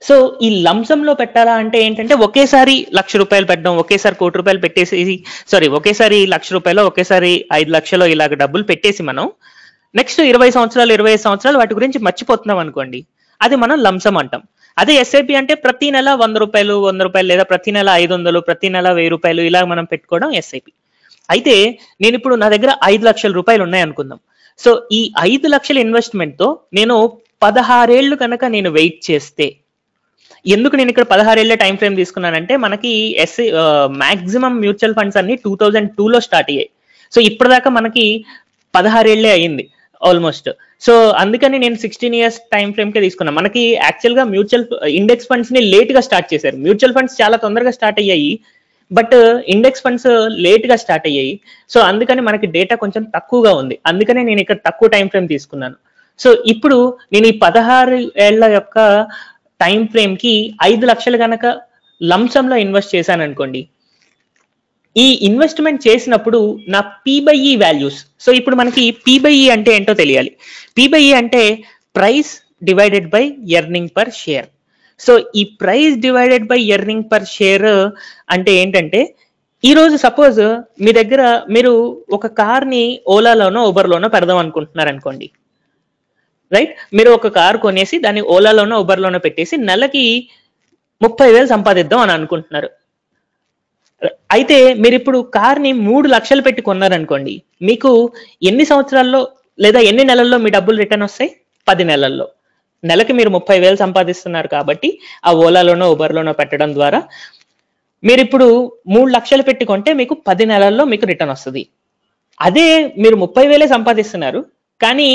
సో ఈ లంసమ్ లో పెట్టాలా అంటే ఏంటంటే ఒకేసారి ₹1,00,000 పెట్టడం, ఒకేసారి ₹1,00,00,000 పెట్టేసి, ఒకేసారి ₹1,00,000 ఒకేసారి 5 లక్షలు ఇలాగ డబ్బులు పెట్టేసి మనం నెక్స్ట్ 20 సంవత్సరాలు 25 సంవత్సరాలు వాటి గురించి మర్చిపోతున్నాం అనుకోండి, అది మనం లంసమ్ అంటాం. అదే ఎస్ఐపి అంటే ప్రతి నెల ₹100 లేదా ప్రతి నెల 500, ప్రతి నెల ₹1000 ఇలా మనం పెట్టుకోవడం ఎస్ఐపి. అయితే నేను ఇప్పుడు నా దగ్గర ₹5,00,000 ఉన్నాయి అనుకుందాం. సో ఈ 5 లక్షల ఇన్వెస్ట్మెంట్ తో నేను 16 ఏళ్ళు కనుక నేను వెయిట్ చేస్తే, ఎందుకు నేను ఇక్కడ 16 ఏళ్ల టైం ఫ్రేమ్ తీసుకున్నానంటే మనకి మాక్సిమం మ్యూచువల్ ఫండ్స్ అన్ని 2002లో స్టార్ట్ అయ్యాయి. సో ఇప్పటిదాకా మనకి 16 ఏళ్లే అయ్యింది ఆల్మోస్ట్. సో అందుకని నేను 16 ఇయర్స్ టైం ఫ్రేమ్ కే తీసుకున్నాను. మనకి యాక్చువల్ గా మ్యూచువల్ ఇండెక్స్ ఫండ్స్ ని లేట్ గా స్టార్ట్ చేశారు. మ్యూచువల్ ఫండ్స్ చాలా తొందరగా స్టార్ట్ అయ్యాయి, బట్ ఇండెక్స్ ఫండ్స్ లేట్ గా స్టార్ట్ అయ్యాయి. సో అందుకని మనకి డేటా కొంచెం తక్కువగా ఉంది, అందుకనే నేను ఇక్కడ తక్కువ టైం ఫ్రేమ్ తీసుకున్నాను. సో ఇప్పుడు నేను ఈ 16 ఏళ్ల యొక్క టైం ఫ్రేమ్ కి 5 లక్షలు కనుక లంసమ్ లో ఇన్వెస్ట్ చేశాను అనుకోండి, ఈ ఇన్వెస్ట్మెంట్ చేసినప్పుడు నా P/E వాల్యూస్, సో ఇప్పుడు మనకి P/E అంటే ఏంటో తెలియాలి. P/E అంటే price divided by earning per share. So ఈ price divided by earning per share అంటే ఏంటంటే, ఈ రోజు సపోజ్ మీ దగ్గర మీరు ఒక కార్ ని ఓలాలోనో ఉబర్లోనో పెడదాం అనుకుంటున్నారు అనుకోండి, రైట్? మీరు ఒక కార్ కొనేసి దాన్ని ఓలాలోనో ఉబర్లోనో పెట్టేసి నెలకి 30,000 సంపాదిద్దాం అని అనుకుంటున్నారు. అయితే మీరు ఇప్పుడు కార్ ని 3 లక్షలు పెట్టి కొన్నారనుకోండి, మీకు ఎన్ని సంవత్సరాల్లో లేదా ఎన్ని నెలల్లో మీ డబ్బులు రిటర్న్ వస్తాయి? 10 నెలల్లో. నెలకి మీరు 30,000 సంపాదిస్తున్నారు కాబట్టి ఆ ఓలాలోనో ఉబర్లోనో పెట్టడం ద్వారా మీరు ఇప్పుడు 3 లక్షలు పెట్టి కొంటే మీకు 10 నెలల్లో మీకు రిటర్న్ వస్తుంది. అదే మీరు 30,000 సంపాదిస్తున్నారు కానీ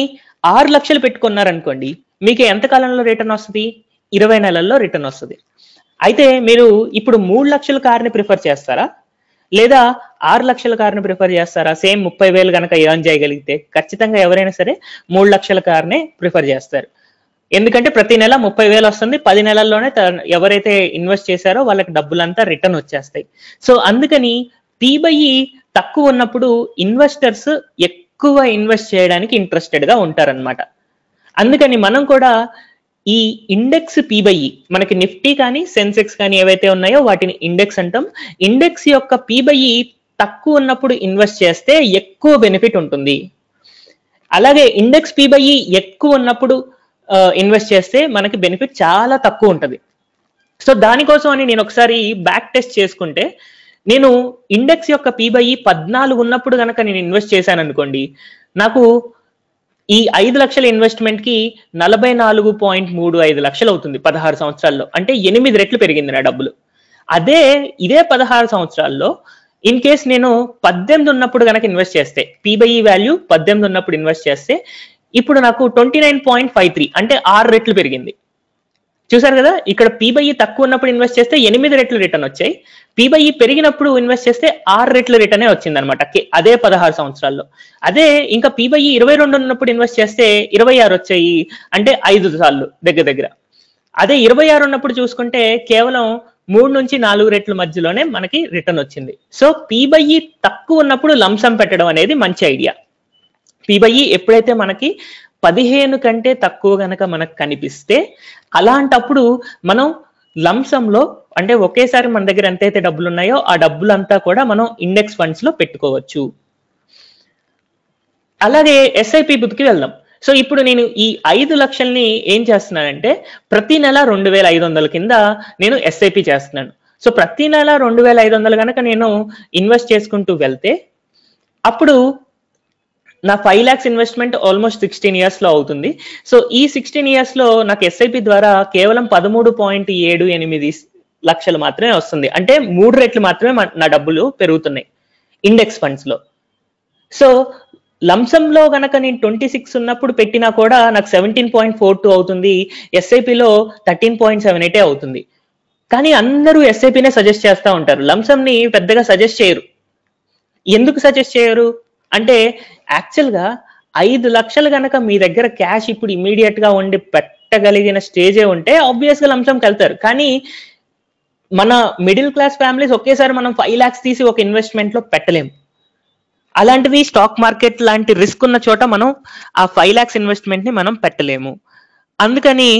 6 లక్షలు పెట్టుకున్నారనుకోండి, మీకు ఎంత కాలంలో రిటర్న్ వస్తుంది? 20 నెలల్లో రిటర్న్ వస్తుంది. అయితే మీరు ఇప్పుడు 3 లక్షల కార్ని ప్రిఫర్ చేస్తారా లేదా 6 లక్షల కార్ని ప్రిఫర్ చేస్తారా? సేమ్ 30,000 కనుక ఎర్న్ చేయగలిగితే ఖచ్చితంగా ఎవరైనా సరే 3 లక్షల కార్నే ప్రిఫర్ చేస్తారు. ఎందుకంటే ప్రతి నెల 30,000 వస్తుంది, 10 నెలల్లోనే ఎవరైతే ఇన్వెస్ట్ చేశారో వాళ్ళకి డబ్బులంతా రిటర్న్ వచ్చేస్తాయి. సో అందుకని P/E తక్కువ ఉన్నప్పుడు ఇన్వెస్టర్స్ ఎక్కువ ఇన్వెస్ట్ చేయడానికి ఇంట్రెస్టెడ్ గా ఉంటారన్నమాట. అందుకని మనం కూడా ఈ ఇండెక్స్ P/E, మనకి నిఫ్టీ కానీ సెన్సెక్స్ కానీ ఏవైతే ఉన్నాయో వాటిని ఇండెక్స్ అంటాం. ఇండెక్స్ యొక్క P/E తక్కువ ఉన్నప్పుడు ఇన్వెస్ట్ చేస్తే ఎక్కువ బెనిఫిట్ ఉంటుంది. అలాగే ఇండెక్స్ P/E ఎక్కువ ఉన్నప్పుడు ఇన్వెస్ట్ చేస్తే మనకి బెనిఫిట్ చాలా తక్కువ ఉంటుంది. సో దానికోసం అని నేను ఒకసారి బ్యాక్ టెస్ట్ చేసుకుంటే, నేను ఇండెక్స్ యొక్క P/E 14 ఉన్నప్పుడు కనుక నేను ఇన్వెస్ట్ చేశాను అనుకోండి, నాకు ఈ 5 లక్షల ఇన్వెస్ట్మెంట్ కి 44.35 లక్షలు అవుతుంది 16 సంవత్సరాల్లో. అంటే 8 రెట్లు పెరిగింది నా డబ్బులు. అదే ఇదే 16 సంవత్సరాల్లో ఇన్ కేస్ నేను 18 ఉన్నప్పుడు కనుక ఇన్వెస్ట్ చేస్తే, P/E వాల్యూ 18 ఉన్నప్పుడు ఇన్వెస్ట్ చేస్తే ఇప్పుడు నాకు 29.53 అంటే 6 రెట్లు పెరిగింది. చూసారు కదా, ఇక్కడ P/E తక్కువ ఉన్నప్పుడు ఇన్వెస్ట్ చేస్తే 8 రెట్లు రిటర్న్ వచ్చాయి, P/E పెరిగినప్పుడు ఇన్వెస్ట్ చేస్తే 6 రెట్లు రిటర్నే వచ్చింది అనమాట అదే 16 సంవత్సరాల్లో. అదే ఇంకా P/E 22 ఉన్నప్పుడు ఇన్వెస్ట్ చేస్తే 26 వచ్చాయి, అంటే 5 సార్లు దగ్గర దగ్గర. అదే 26 ఉన్నప్పుడు చూసుకుంటే కేవలం 3 నుంచి 4 రెట్ల మధ్యలోనే మనకి రిటర్న్ వచ్చింది. సో P/E తక్కువ ఉన్నప్పుడు లంసమ్ పెట్టడం అనేది మంచి ఐడియా. P/E ఎప్పుడైతే మనకి 15 కంటే తక్కువ గనక మనకు కనిపిస్తే, అలాంటప్పుడు మనం లంసమ్ లో అంటే ఒకేసారి మన దగ్గర ఎంతైతే డబ్బులు ఉన్నాయో ఆ డబ్బులంతా కూడా మనం ఇండెక్స్ ఫండ్స్ లో పెట్టుకోవచ్చు. అలాగే ఎస్ఐపి బుద్ధికి వెళ్దాం. సో ఇప్పుడు నేను ఈ 5 లక్షల్ని ఏం చేస్తున్నానంటే ప్రతి నెల 2,500 కింద నేను ఎస్ఐపి చేస్తున్నాను. సో ప్రతి నెల 2,500 కనుక నేను ఇన్వెస్ట్ చేసుకుంటూ వెళ్తే అప్పుడు నా 5 lakhs ఇన్వెస్ట్మెంట్ ఆల్మోస్ట్ 16 ఇయర్స్ లో అవుతుంది. సో ఈ 16 ఇయర్స్ లో నాకు ఎస్ఐపి ద్వారా కేవలం 13.78 లక్షలు మాత్రమే వస్తుంది. అంటే 3 రెట్లు మాత్రమే నా డబ్బులు పెరుగుతున్నాయి ఇండెక్స్ ఫండ్స్ లో. సో లంసమ్ లో గనక నేను 26 ఉన్నప్పుడు పెట్టినా కూడా నాకు 17.42 అవుతుంది, ఎస్ఐపిలో 13.78 అవుతుంది. కానీ అందరూ ఎస్ఐపినే సజెస్ట్ చేస్తూ ఉంటారు, లంసమ్ ని పెద్దగా సజెస్ట్ చేయరు. ఎందుకు సజెస్ట్ చేయరు అంటే యాక్చువల్ గా 5 లక్షలు కనుక మీ దగ్గర క్యాష్ ఇప్పుడు ఇమీడియట్ గా ఉండి పెట్టగలిగిన స్టేజే ఉంటే ఆబ్వియస్ గా లంసంకి వెళ్తారు. కానీ మన మిడిల్ క్లాస్ ఫ్యామిలీస్ ఒకేసారి మనం 5 lakhs తీసి ఒక ఇన్వెస్ట్మెంట్ లో పెట్టలేము. అలాంటిది స్టాక్ మార్కెట్ లాంటి రిస్క్ ఉన్న చోట మనం ఆ 5 lakhs ఇన్వెస్ట్మెంట్ ని మనం పెట్టలేము. అందుకని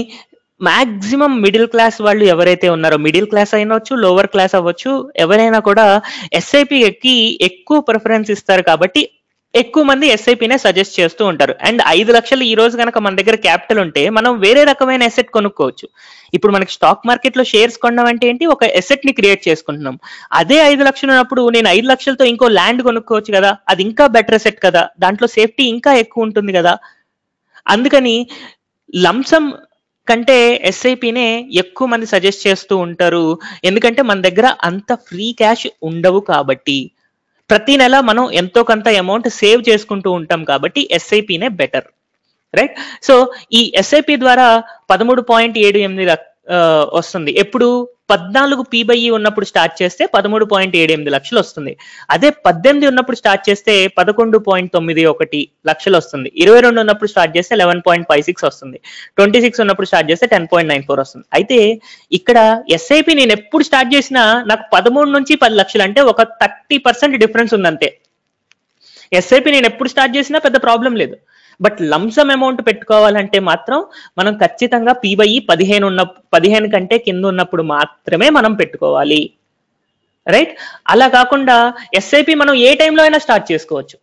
మాక్సిమం మిడిల్ క్లాస్ వాళ్ళు ఎవరైతే ఉన్నారో, మిడిల్ క్లాస్ అయినవచ్చు, లోవర్ క్లాస్ అవ్వచ్చు, ఎవరైనా కూడా ఎస్ఐపికి ఎక్కువ ప్రిఫరెన్స్ ఇస్తారు. కాబట్టి ఎక్కువ మంది ఎస్ఐపినే సజెస్ట్ చేస్తూ ఉంటారు. అండ్ 5 లక్షలు ఈ రోజు కనుక మన దగ్గర క్యాపిటల్ ఉంటే మనం వేరే రకమైన ఎసెట్ కొనుక్కోవచ్చు. ఇప్పుడు మనకి స్టాక్ మార్కెట్ లో షేర్స్ కొనడం అంటే ఏంటి, ఒక ఎసెట్ ని క్రియేట్ చేసుకుంటున్నాం. అదే 5 లక్షలు ఉన్నప్పుడు నేను 5 లక్షలతో ఇంకో ల్యాండ్ కొనుక్కోవచ్చు కదా, అది ఇంకా బెటర్ ఎసెట్ కదా, దాంట్లో సేఫ్టీ ఇంకా ఎక్కువ ఉంటుంది కదా. అందుకని లంసమ్ కంటే ఎస్ఐపినే ఎక్కువ మంది సజెస్ట్ చేస్తూ ఉంటారు. ఎందుకంటే మన దగ్గర అంత ఫ్రీ క్యాష్ ఉండవు కాబట్టి, ప్రతి నెల మనం ఎంతో కొంత అమౌంట్ సేవ్ చేసుకుంటూ ఉంటాం కాబట్టి ఎస్ఐపినే బెటర్, రైట్. సో ఈ ఎస్ఐపి ద్వారా 13.78 వస్తుంది. ఎప్పుడు 14 పి/ఈ ఉన్నప్పుడు స్టార్ట్ చేస్తే 13.78 లక్షలు వస్తుంది. అదే 18 ఉన్నప్పుడు స్టార్ట్ చేస్తే 11.91 లక్షలు వస్తుంది. 22 ఉన్నప్పుడు స్టార్ట్ చేస్తే 11.56 వస్తుంది. 26 ఉన్నప్పుడు స్టార్ట్ చేస్తే 10.94 వస్తుంది. అయితే ఇక్కడ ఎస్ఐపి నేను ఎప్పుడు స్టార్ట్ చేసినా నాకు 13 నుంచి 10 లక్షలు, అంటే ఒక 30% డిఫరెన్స్ ఉంది అంతే. ఎస్ఐపి నేను ఎప్పుడు స్టార్ట్ చేసినా పెద్ద ప్రాబ్లం లేదు. బట్ లంసమ్ అమౌంట్ పెట్టుకోవాలంటే మాత్రం మనం ఖచ్చితంగా పి/ఈ 15 కంటే కింద ఉన్నప్పుడు మాత్రమే మనం పెట్టుకోవాలి, రైట్. అలా కాకుండా ఎస్ఐపి మనం ఏ టైంలో అయినా స్టార్ట్ చేసుకోవచ్చు,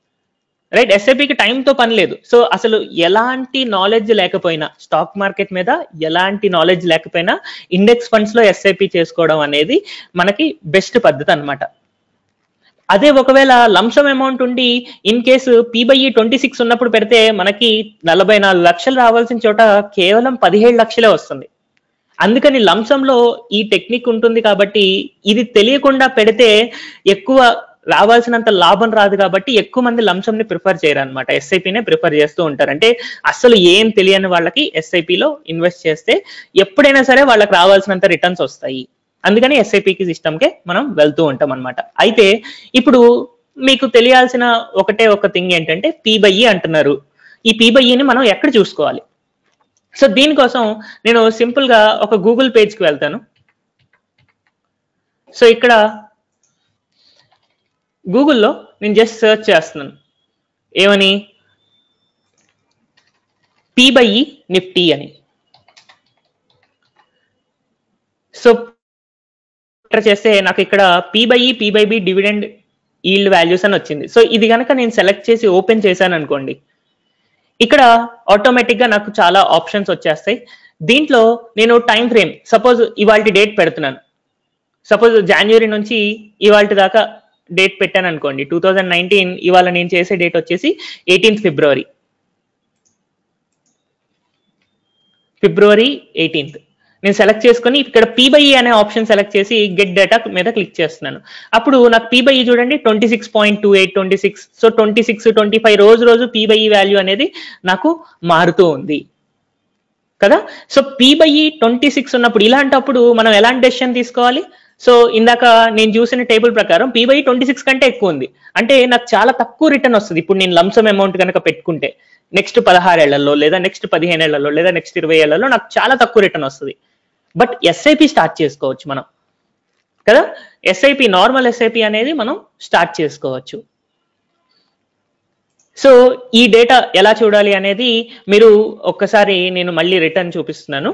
రైట్. ఎస్ఐపికి టైంతో పని లేదు. సో అసలు ఎలాంటి నాలెడ్జ్ లేకపోయినా, స్టాక్ మార్కెట్ మీద ఎలాంటి నాలెడ్జ్ లేకపోయినా ఇండెక్స్ ఫండ్స్ లో ఎస్ఐపి చేసుకోవడం అనేది మనకి బెస్ట్ పద్ధతి అన్నమాట. అదే ఒకవేళ లంసమ్ అమౌంట్ ఉండి ఇన్ కేసు పి/ఈ 26 ఉన్నప్పుడు పెడితే మనకి 44 లక్షలు రావాల్సిన చోట కేవలం 17 లక్షలే వస్తుంది. అందుకని లంసమ్ లో ఈ టెక్నిక్ ఉంటుంది కాబట్టి ఇది తెలియకుండా పెడితే ఎక్కువ రావాల్సినంత లాభం రాదు. కాబట్టి ఎక్కువ మంది లంసమ్ ని ప్రిఫర్ చేయరు అనమాట, ఎస్ఐపినే ప్రిఫర్ చేస్తూ ఉంటారు. అంటే అసలు ఏం తెలియని వాళ్ళకి ఎస్ఐపిలో ఇన్వెస్ట్ చేస్తే ఎప్పుడైనా సరే వాళ్ళకి రావాల్సినంత రిటర్న్స్ వస్తాయి. అందుకని ఎస్ఐపికి సిస్టమ్కే మనం వెళ్తూ ఉంటాం అనమాట. అయితే ఇప్పుడు మీకు తెలియాల్సిన ఒక థింగ్ ఏంటంటే పి/ఈ అంటున్నారు. ఈ పి/ఈని మనం ఎక్కడ చూసుకోవాలి? సో దీనికోసం నేను సింపుల్ గా ఒక గూగుల్ పేజ్ కి వెళ్తాను. సో ఇక్కడ గూగుల్లో నేను జస్ట్ సెర్చ్ చేస్తున్నాను, ఏమని, పి/ఈ నిఫ్టీ అని. సో చేస్తే నాకు ఇక్కడ పి/ఈ, పి/బి, డివిడెండ్ ఈల్డ్ వాల్యూస్ అని వచ్చింది. సో ఇది కనుక నేను సెలెక్ట్ చేసి ఓపెన్ చేశాను అనుకోండి, ఇక్కడ ఆటోమేటిక్ గా నాకు చాలా ఆప్షన్స్ వచ్చేస్తాయి. దీంట్లో నేను టైం ఫ్రేమ్, సపోజ్ ఇవాళ డేట్ పెడుతున్నాను, సపోజ్ జనవరి నుంచి ఇవాళ దాకా డేట్ పెట్టాను అనుకోండి, 2019. ఇవాళ నేను చేసే డేట్ వచ్చేసి 18th ఫిబ్రవరి 18th. నేను సెలెక్ట్ చేసుకుని ఇక్కడ పి/ఈ అనే ఆప్షన్ సెలెక్ట్ చేసి గెట్ డేటా మీద క్లిక్ చేస్తున్నాను. అప్పుడు నాకు పి/ఈ చూడండి 26.28, 26. సో 26, 25 రోజు పి/ఈ వాల్యూ అనేది నాకు మారుతూ ఉంది కదా. సో పి/ఈ 26 ఉన్నప్పుడు, ఇలాంటప్పుడు మనం ఎలాంటి డెసిషన్ తీసుకోవాలి? సో ఇందాక నేను చూసిన టేబుల్ ప్రకారం పి/ఈ 26 కంటే ఎక్కువ ఉంది, అంటే నాకు చాలా తక్కువ రిటర్న్ వస్తుంది. ఇప్పుడు నేను లంసమ్ అమౌంట్ కనుక పెట్టుకుంటే నెక్స్ట్ 16 ఏళ్లలో, లేదా నెక్స్ట్ 15 ఏళ్లలో, లేదా నెక్స్ట్ 20 ఏళ్లలో నాకు చాలా తక్కువ రిటర్న్ వస్తుంది. బట్ ఎస్ఐపి స్టార్ట్ చేసుకోవచ్చు మనం కదా. ఎస్ఐపి, నార్మల్ ఎస్ఐపి అనేది మనం స్టార్ట్ చేసుకోవచ్చు. సో ఈ డేటా ఎలా చూడాలి అనేది మీరు ఒక్కసారి నేను మళ్ళీ రిటర్న్ చూపిస్తున్నాను.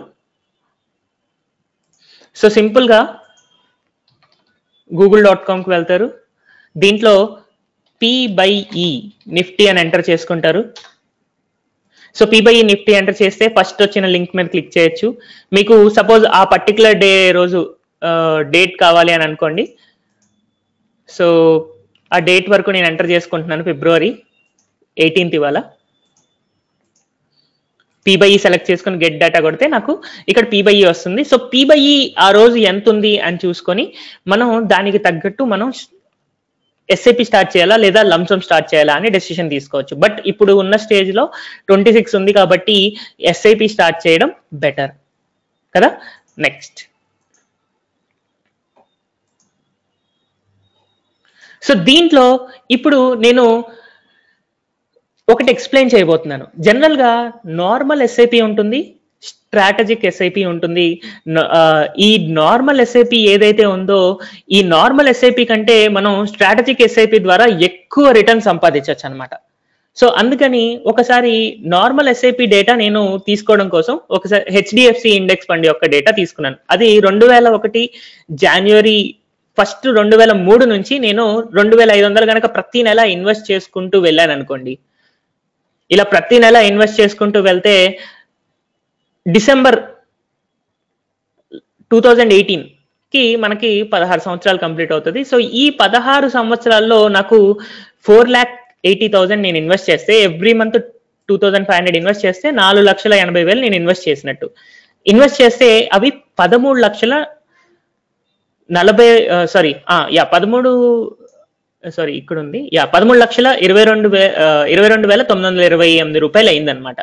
సో సింపుల్ గా google.com కి వెళ్తారు. దీంట్లో పి/ఈ నిఫ్టీ అని ఎంటర్ చేసుకుంటారు. సో పి/ఈ నిఫ్టీ ఎంటర్ చేస్తే ఫస్ట్ వచ్చిన లింక్ మీద క్లిక్ చేయొచ్చు. మీకు సపోజ్ ఆ పర్టికులర్ డే రోజు డేట్ కావాలి అని అనుకోండి. సో ఆ డేట్ వరకు నేను ఎంటర్ చేసుకుంటున్నాను, ఫిబ్రవరి 18th ఇవాళ. పి/ఈ సెలెక్ట్ చేసుకుని గెట్ డేటా కొడితే నాకు ఇక్కడ పి/ఈ వస్తుంది. సో పి/ఈ ఆ రోజు ఎంత ఉంది అని చూసుకొని మనం దానికి తగ్గట్టు మనం ఎస్ఐపి స్టార్ట్ చేయాలా లేదా లంసమ్ స్టార్ట్ చేయాలా అని డెసిషన్ తీసుకోవచ్చు. బట్ ఇప్పుడు ఉన్న స్టేజ్ లో 26 ఉంది కాబట్టి ఎస్ఐపి స్టార్ట్ చేయడం బెటర్ కదా. నెక్స్ట్, సో దీంట్లో ఇప్పుడు నేను ఒకటి ఎక్స్ప్లెయిన్ చేయబోతున్నాను. జనరల్ గా నార్మల్ ఎస్ఐపి ఉంటుంది, స్ట్రాటజిక్ ఎస్ఐపి ఉంటుంది. ఈ నార్మల్ ఎస్ఐపి ఏదైతే ఉందో ఈ నార్మల్ ఎస్ఐపి కంటే మనం స్ట్రాటజిక్ ఎస్ఐపి ద్వారా ఎక్కువ రిటర్న్ సంపాదించవచ్చు అనమాట. సో అందుకని ఒకసారి నార్మల్ ఎస్ఐపి డేటా నేను తీసుకోవడం కోసం ఒకసారి హెచ్డిఎఫ్సి ఇండెక్స్ ఫండ్ యొక్క డేటా తీసుకున్నాను. అది 2001 జనవరి 1, 2003 నుంచి నేను 2500 కనుక ప్రతి నెల ఇన్వెస్ట్ చేసుకుంటూ వెళ్ళాను అనుకోండి. ఇలా ప్రతి నెల ఇన్వెస్ట్ చేసుకుంటూ వెళ్తే డిసెంబర్ 2018 కి మనకి 16 సంవత్సరాలు కంప్లీట్ అవుతుంది. సో ఈ 16 సంవత్సరాల్లో నాకు 4,80,000 నేను ఇన్వెస్ట్ చేస్తే, ఎవ్రీ మంత్ 2,500 ఇన్వెస్ట్ చేస్తే 4,80,000 నేను ఇన్వెస్ట్ చేసినట్టు. ఇన్వెస్ట్ చేస్తే అవి 13,22,928 రూపాయలు అయిందనమాట.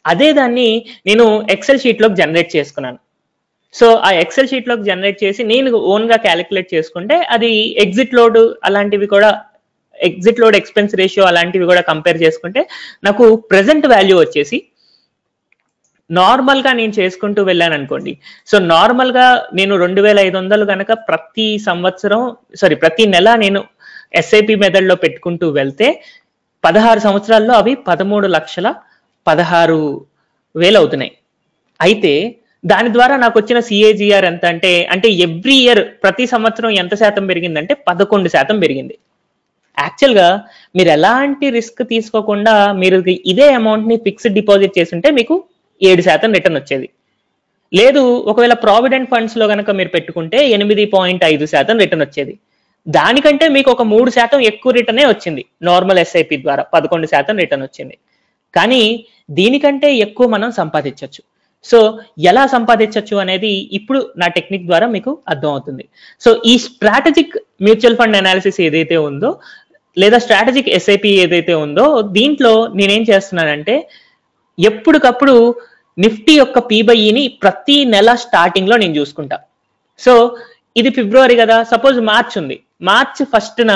అదే దాన్ని నేను ఎక్సెల్ షీట్ లోకి జనరేట్ చేసుకున్నాను. సో ఆ ఎక్సెల్ షీట్ లోకి జనరేట్ చేసి నేను ఓన్ గా క్యాలిక్యులేట్ చేసుకుంటే అది ఎగ్జిట్ లోడ్ అలాంటివి కూడా, ఎగ్జిట్ లోడ్ ఎక్స్పెన్స్ రేషియో అలాంటివి కూడా కంపేర్ చేసుకుంటే నాకు ప్రెసెంట్ వాల్యూ వచ్చేసి నార్మల్ గా నేను చేసుకుంటూ వెళ్ళాను అనుకోండి. సో నార్మల్ గా నేను 2,500 కనుక ప్రతి నెల నేను ఎస్ఐపి మెథడ్ లో పెట్టుకుంటూ వెళ్తే 16 సంవత్సరాల్లో అవి 13,16,000 అవుతున్నాయి. అయితే దాని ద్వారా నాకు వచ్చిన సిఏజిఆర్ ఎంత అంటే ఎవ్రీ ఇయర్ ప్రతి సంవత్సరం ఎంత శాతం పెరిగిందంటే 11% పెరిగింది. యాక్చువల్ గా మీరు ఎలాంటి రిస్క్ తీసుకోకుండా మీరు ఇదే అమౌంట్ ని ఫిక్స్డ్ డిపాజిట్ చేస్తుంటే మీకు 7% రిటర్న్ వచ్చేది. లేదు ఒకవేళ ప్రావిడెంట్ ఫండ్స్ లో కనుక మీరు పెట్టుకుంటే 8.5% రిటర్న్ వచ్చేది. దానికంటే మీకు ఒక 3% ఎక్కువ రిటర్నే వచ్చింది. నార్మల్ ఎస్ఐపి ద్వారా 11% రిటర్న్ వచ్చింది. కానీ దీనికంటే ఎక్కువ మనం సంపాదించవచ్చు. సో ఎలా సంపాదించవచ్చు అనేది ఇప్పుడు నా టెక్నిక్ ద్వారా మీకు అర్థం అవుతుంది. సో ఈ స్ట్రాటజిక్ మ్యూచువల్ ఫండ్ అనాలిసిస్ ఏదైతే ఉందో లేదా స్ట్రాటజిక్ ఎస్ఐపి ఏదైతే ఉందో దీంట్లో నేనేం చేస్తున్నానంటే ఎప్పటికప్పుడు నిఫ్టీ యొక్క పీబైఈని ప్రతి నెల స్టార్టింగ్ లో నేను చూసుకుంటా. సో ఇది ఫిబ్రవరి కదా, సపోజ్ మార్చ్ ఉంది, మార్చ్ 1న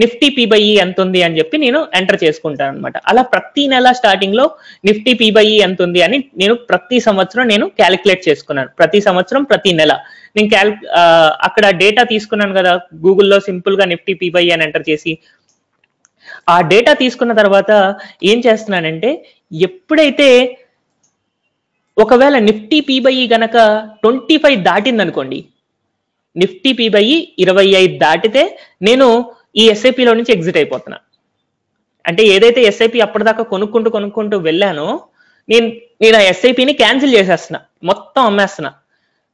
నిఫ్టీ పీబైఈ ఎంత ఉంది అని చెప్పి నేను ఎంటర్ చేసుకుంటాను అనమాట. అలా ప్రతి నెల స్టార్టింగ్ లో నిఫ్టీ పీబైఈ ఎంత ఉంది అని నేను ప్రతి సంవత్సరం నేను క్యాలిక్యులేట్ చేసుకున్నాను. ప్రతి సంవత్సరం ప్రతి నెల నేను అక్కడ డేటా తీసుకున్నాను కదా, గూగుల్లో సింపుల్ గా నిఫ్టీ పీబైఈ అని ఎంటర్ చేసి ఆ డేటా తీసుకున్న తర్వాత ఏం చేస్తున్నానంటే ఎప్పుడైతే ఒకవేళ నిఫ్టీ పీబైఈ గనక 25 దాటింది అనుకోండి, నిఫ్టీ పీబైఈ 25 దాటితే నేను ఈ ఎస్ఐపిలో నుంచి ఎగ్జిట్ అయిపోతున్నా. అంటే ఏదైతే ఎస్ఐపి అప్పటిదాకా కొనుక్కుంటూ వెళ్ళానో నేను ఆ ఎస్ఐపిని క్యాన్సిల్ చేసేస్తున్నా, మొత్తం అమ్మేస్తున్నా.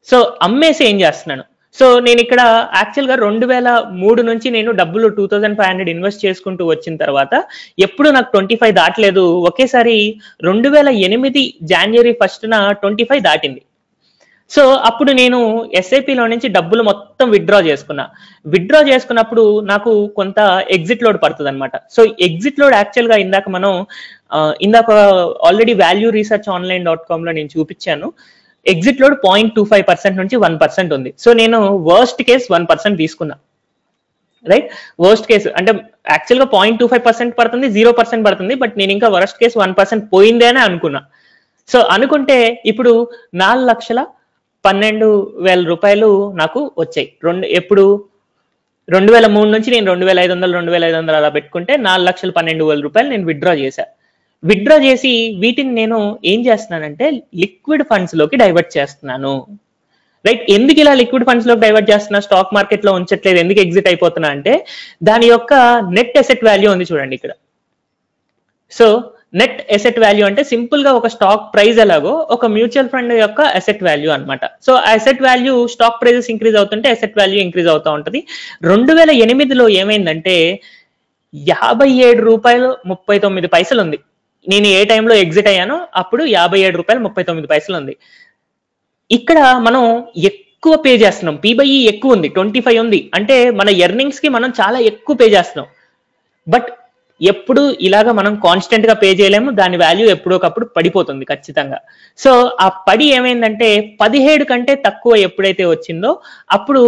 సో అమ్మేసి ఏం చేస్తున్నాను, సో నేను ఇక్కడ యాక్చువల్ గా 2003 నుంచి నేను డబ్బులు 2,500 ఇన్వెస్ట్ చేసుకుంటూ వచ్చిన తర్వాత ఎప్పుడు నాకు 25 దాటలేదు. ఒకేసారి 2008 జనవరి 1న 25 దాటింది. సో అప్పుడు నేను ఎస్ఐపిలో నుంచి డబ్బులు మొత్తం విత్డ్రా చేసుకున్నప్పుడు నాకు కొంత ఎగ్జిట్ లోడ్ పడుతుంది అనమాట. సో ఎగ్జిట్ లోడ్ యాక్చువల్ గా ఇందాక ఆల్రెడీ వాల్యూ రీసెర్చ్ online.com లో నేను చూపించాను. ఎగ్జిట్ లోడ్ 0.25% నుంచి 1% ఉంది. సో నేను వర్స్ట్ కేస్ 1% తీసుకున్నా, రైట్. వర్స్ట్ కేసు అంటే యాక్చువల్ గా 0.25% పడుతుంది, 0% పడుతుంది, బట్ నేను ఇంకా వర్స్ట్ కేసు 1% పోయిందే అని అనుకున్నా. సో అనుకుంటే ఇప్పుడు 4,12,000 రూపాయలు నాకు వచ్చాయి. ఎప్పుడు 2003 నుంచి నేను 2,500 అలా పెట్టుకుంటే 4,12,000 రూపాయలు నేను విత్డ్రా చేసి వీటిని నేను ఏం చేస్తున్నానంటే లిక్విడ్ ఫండ్స్ లోకి డైవర్ట్ చేస్తున్నాను, రైట్. ఎందుకు ఇలా లిక్విడ్ ఫండ్స్ లోకి డైవర్ట్ చేస్తున్నా, స్టాక్ మార్కెట్ లో ఉంచట్లేదు, ఎందుకు ఎగ్జిట్ అయిపోతున్నా అంటే దాని యొక్క నెట్ అసెట్ వాల్యూ ఉంది చూడండి ఇక్కడ. సో నెట్ అసెట్ వాల్యూ అంటే సింపుల్ గా ఒక స్టాక్ ప్రైస్ ఎలాగో ఒక మ్యూచువల్ ఫండ్ యొక్క అసెట్ వాల్యూ అనమాట. సో ఆ asset value stock prices increase అవుతుంటే అసెట్ వాల్యూ ఇంక్రీజ్ అవుతూ ఉంటుంది. 2008లో ఏమైందంటే 57 రూపాయలు 39 పైసలు ఉంది. నేను ఏ టైంలో ఎగ్జిట్ అయ్యానో అప్పుడు 57 రూపాయలు 39 పైసలు ఉంది. ఇక్కడ మనం ఎక్కువ పే చేస్తున్నాం, పీబైఈ ఎక్కువ ఉంది, 25 ఉంది అంటే మన ఎర్నింగ్స్ కి మనం చాలా ఎక్కువ పే చేస్తున్నాం. బట్ ఎప్పుడు ఇలాగా మనం కాన్స్టెంట్ గా పే చేయలేము, దాని వాల్యూ ఎప్పుడోకప్పుడు పడిపోతుంది ఖచ్చితంగా. సో ఆ పడి ఏమైందంటే 17 కంటే తక్కువ ఎప్పుడైతే వచ్చిందో అప్పుడు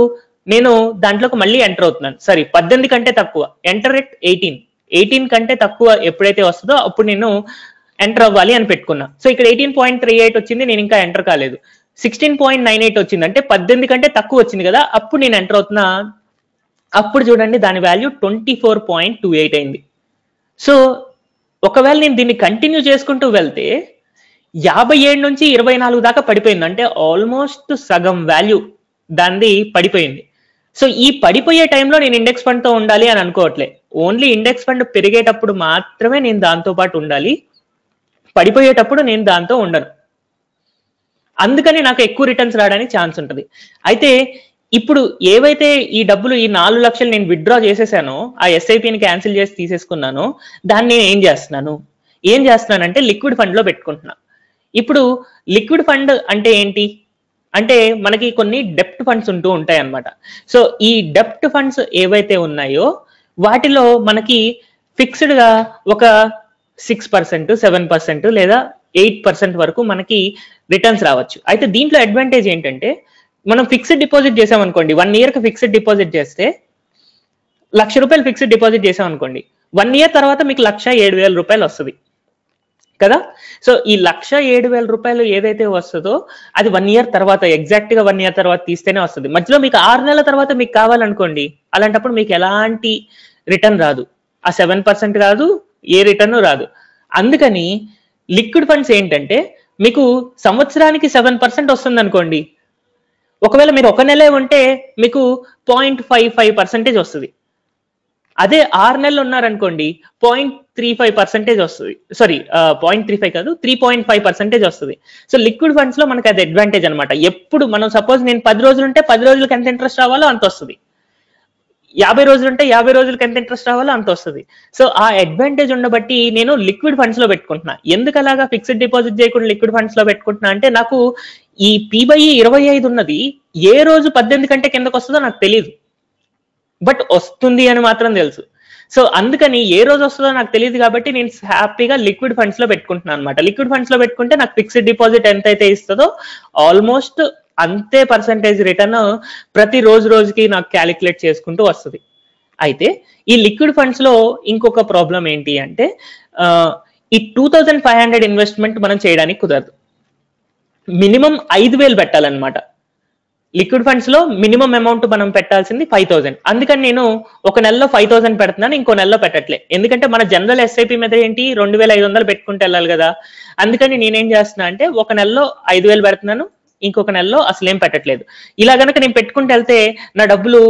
నేను దాంట్లోకి మళ్ళీ ఎంటర్ అవుతున్నాను. 18 కంటే తక్కువ, ఎంటర్ ఎట్ 18 కంటే తక్కువ ఎప్పుడైతే వస్తుందో అప్పుడు నేను ఎంటర్ అవ్వాలి అని పెట్టుకున్నా. సో ఇక్కడ 18.38 వచ్చింది, నేను ఇంకా ఎంటర్ కాలేదు. 16.98 వచ్చింది, అంటే 18 కంటే తక్కువ వచ్చింది కదా, అప్పుడు నేను ఎంటర్ అవుతున్నా. అప్పుడు చూడండి దాని వాల్యూ 24.28 అయింది. సో ఒకవేళ నేను దీన్ని కంటిన్యూ చేసుకుంటూ వెళ్తే 57 నుంచి 24 దాకా పడిపోయింది, అంటే ఆల్మోస్ట్ సగం వాల్యూ దాన్ని పడిపోయింది. సో ఈ పడిపోయే టైంలో నేను ఇండెక్స్ ఫండ్ తో ఉండాలి అని అనుకోవట్లే. ఓన్లీ ఇండెక్స్ ఫండ్ పెరిగేటప్పుడు మాత్రమే నేను దాంతో పాటు ఉండాలి, పడిపోయేటప్పుడు నేను దాంతో ఉండను. అందుకని నాకు ఎక్కువ రిటర్న్స్ రావడానికి ఛాన్స్ ఉంటుంది. అయితే ఇప్పుడు ఏవైతే ఈ డబ్బులు, ఈ 4 లక్షలు నేను విత్డ్రా చేసేసానో, ఆ ఎస్ఐపిని క్యాన్సిల్ చేసి తీసేసుకున్నానో, దాన్ని నేను ఏం చేస్తున్నానంటే లిక్విడ్ ఫండ్ లో పెట్టుకుంటున్నా. ఇప్పుడు లిక్విడ్ ఫండ్ అంటే ఏంటి అంటే మనకి కొన్ని డెప్ట్ ఫండ్స్ ఉంటూ ఉంటాయి అన్నమాట. సో ఈ డెప్ట్ ఫండ్స్ ఏవైతే ఉన్నాయో వాటిలో మనకి ఫిక్స్డ్ గా ఒక 6%, 7% లేదా 8% వరకు మనకి రిటర్న్స్ రావచ్చు. అయితే దీంట్లో అడ్వాంటేజ్ ఏంటంటే, మనం ఫిక్స్డ్ డిపాజిట్ చేసాం అనుకోండి, 1 year కి ఫిక్స్డ్ డిపాజిట్ చేస్తే, 1,00,000 రూపాయలు ఫిక్స్డ్ డిపాజిట్ చేసాం అనుకోండి, 1 year తర్వాత మీకు 1,07,000 రూపాయలు వస్తుంది కదా. సో ఈ 1,07,000 రూపాయలు ఏదైతే వస్తుందో అది 1 year తర్వాత, ఎగ్జాక్ట్ గా 1 year తర్వాత తీస్తేనే వస్తుంది. మధ్యలో మీకు 6 నెలల తర్వాత మీకు కావాలనుకోండి, అలాంటప్పుడు మీకు ఎలాంటి రిటర్న్ రాదు, ఆ 7% రాదు, ఏ రిటర్న్ రాదు. అందుకని లిక్విడ్ ఫండ్స్ ఏంటంటే, మీకు సంవత్సరానికి 7% వస్తుంది అనుకోండి, ఒకవేళ మీరు 1 నెలే ఉంటే మీకు 0.55% వస్తుంది. అదే 6 నెలలు ఉన్నారనుకోండి 0.35% వస్తుంది. సారీ 0.35 కాదు, 3.5% వస్తుంది. సో లిక్విడ్ ఫండ్స్ లో మనకి అది అడ్వాంటేజ్ అనమాట. ఎప్పుడు మనం సపోజ్ నేను 10 రోజులు ఉంటే 10 రోజులకి ఎంత ఇంట్రెస్ట్ రావాలో అంత వస్తుంది, 50 రోజులు ఉంటే 50 రోజులకి ఎంత ఇంట్రెస్ట్ రావాలో అంత వస్తుంది. సో ఆ అడ్వాంటేజ్ ఉండబట్టి నేను లిక్విడ్ ఫండ్స్ లో పెట్టుకుంటున్నా. ఎందుకు అలాగా ఫిక్స్డ్ డిపాజిట్ చేయకుండా లిక్విడ్ ఫండ్స్ లో పెట్టుకుంటున్నా అంటే, నాకు ఈ P/E 25 ఉన్నది ఏ రోజు 18 కంటే కిందకు వస్తుందో నాకు తెలియదు, బట్ వస్తుంది అని మాత్రం తెలుసు. సో అందుకని ఏ రోజు వస్తుందో నాకు తెలియదు కాబట్టి నేను హ్యాపీగా లిక్విడ్ ఫండ్స్ లో పెట్టుకుంటున్నాను అనమాట. లిక్విడ్ ఫండ్స్ లో పెట్టుకుంటే నాకు ఫిక్స్డ్ డిపాజిట్ ఎంతైతే ఇస్తుందో ఆల్మోస్ట్ అంతే పర్సంటేజ్ రిటర్న్ ప్రతి రోజుకి నాకు క్యాలిక్యులేట్ చేసుకుంటూ వస్తుంది. అయితే ఈ లిక్విడ్ ఫండ్స్ లో ఇంకొక ప్రాబ్లం ఏంటి అంటే, ఈ 2,500 ఇన్వెస్ట్మెంట్ మనం చేయడానికి కుదరదు, మినిమం 5,000 పెట్టాలన్నమాట. లిక్విడ్ ఫండ్స్ లో మినిమం అమౌంట్ మనం పెట్టాల్సింది 5,000. అందుకని నేను ఒక నెలలో 5,000 పెడుతున్నాను, ఇంకో నెలలో పెట్టట్లే. ఎందుకంటే మన జనరల్ ఎస్ఐపి మీద ఏంటి 2,500 పెట్టుకుంటే వెళ్ళాలి కదా. అందుకని నేనేం చేస్తున్నా అంటే, ఒక నెలలో 5,000 పెడుతున్నాను, ఇంకొక నెలలో అసలు ఏం పెట్టట్లేదు. ఇలా గనక నేను పెట్టుకుంటూ వెళ్తే నా డబ్బులు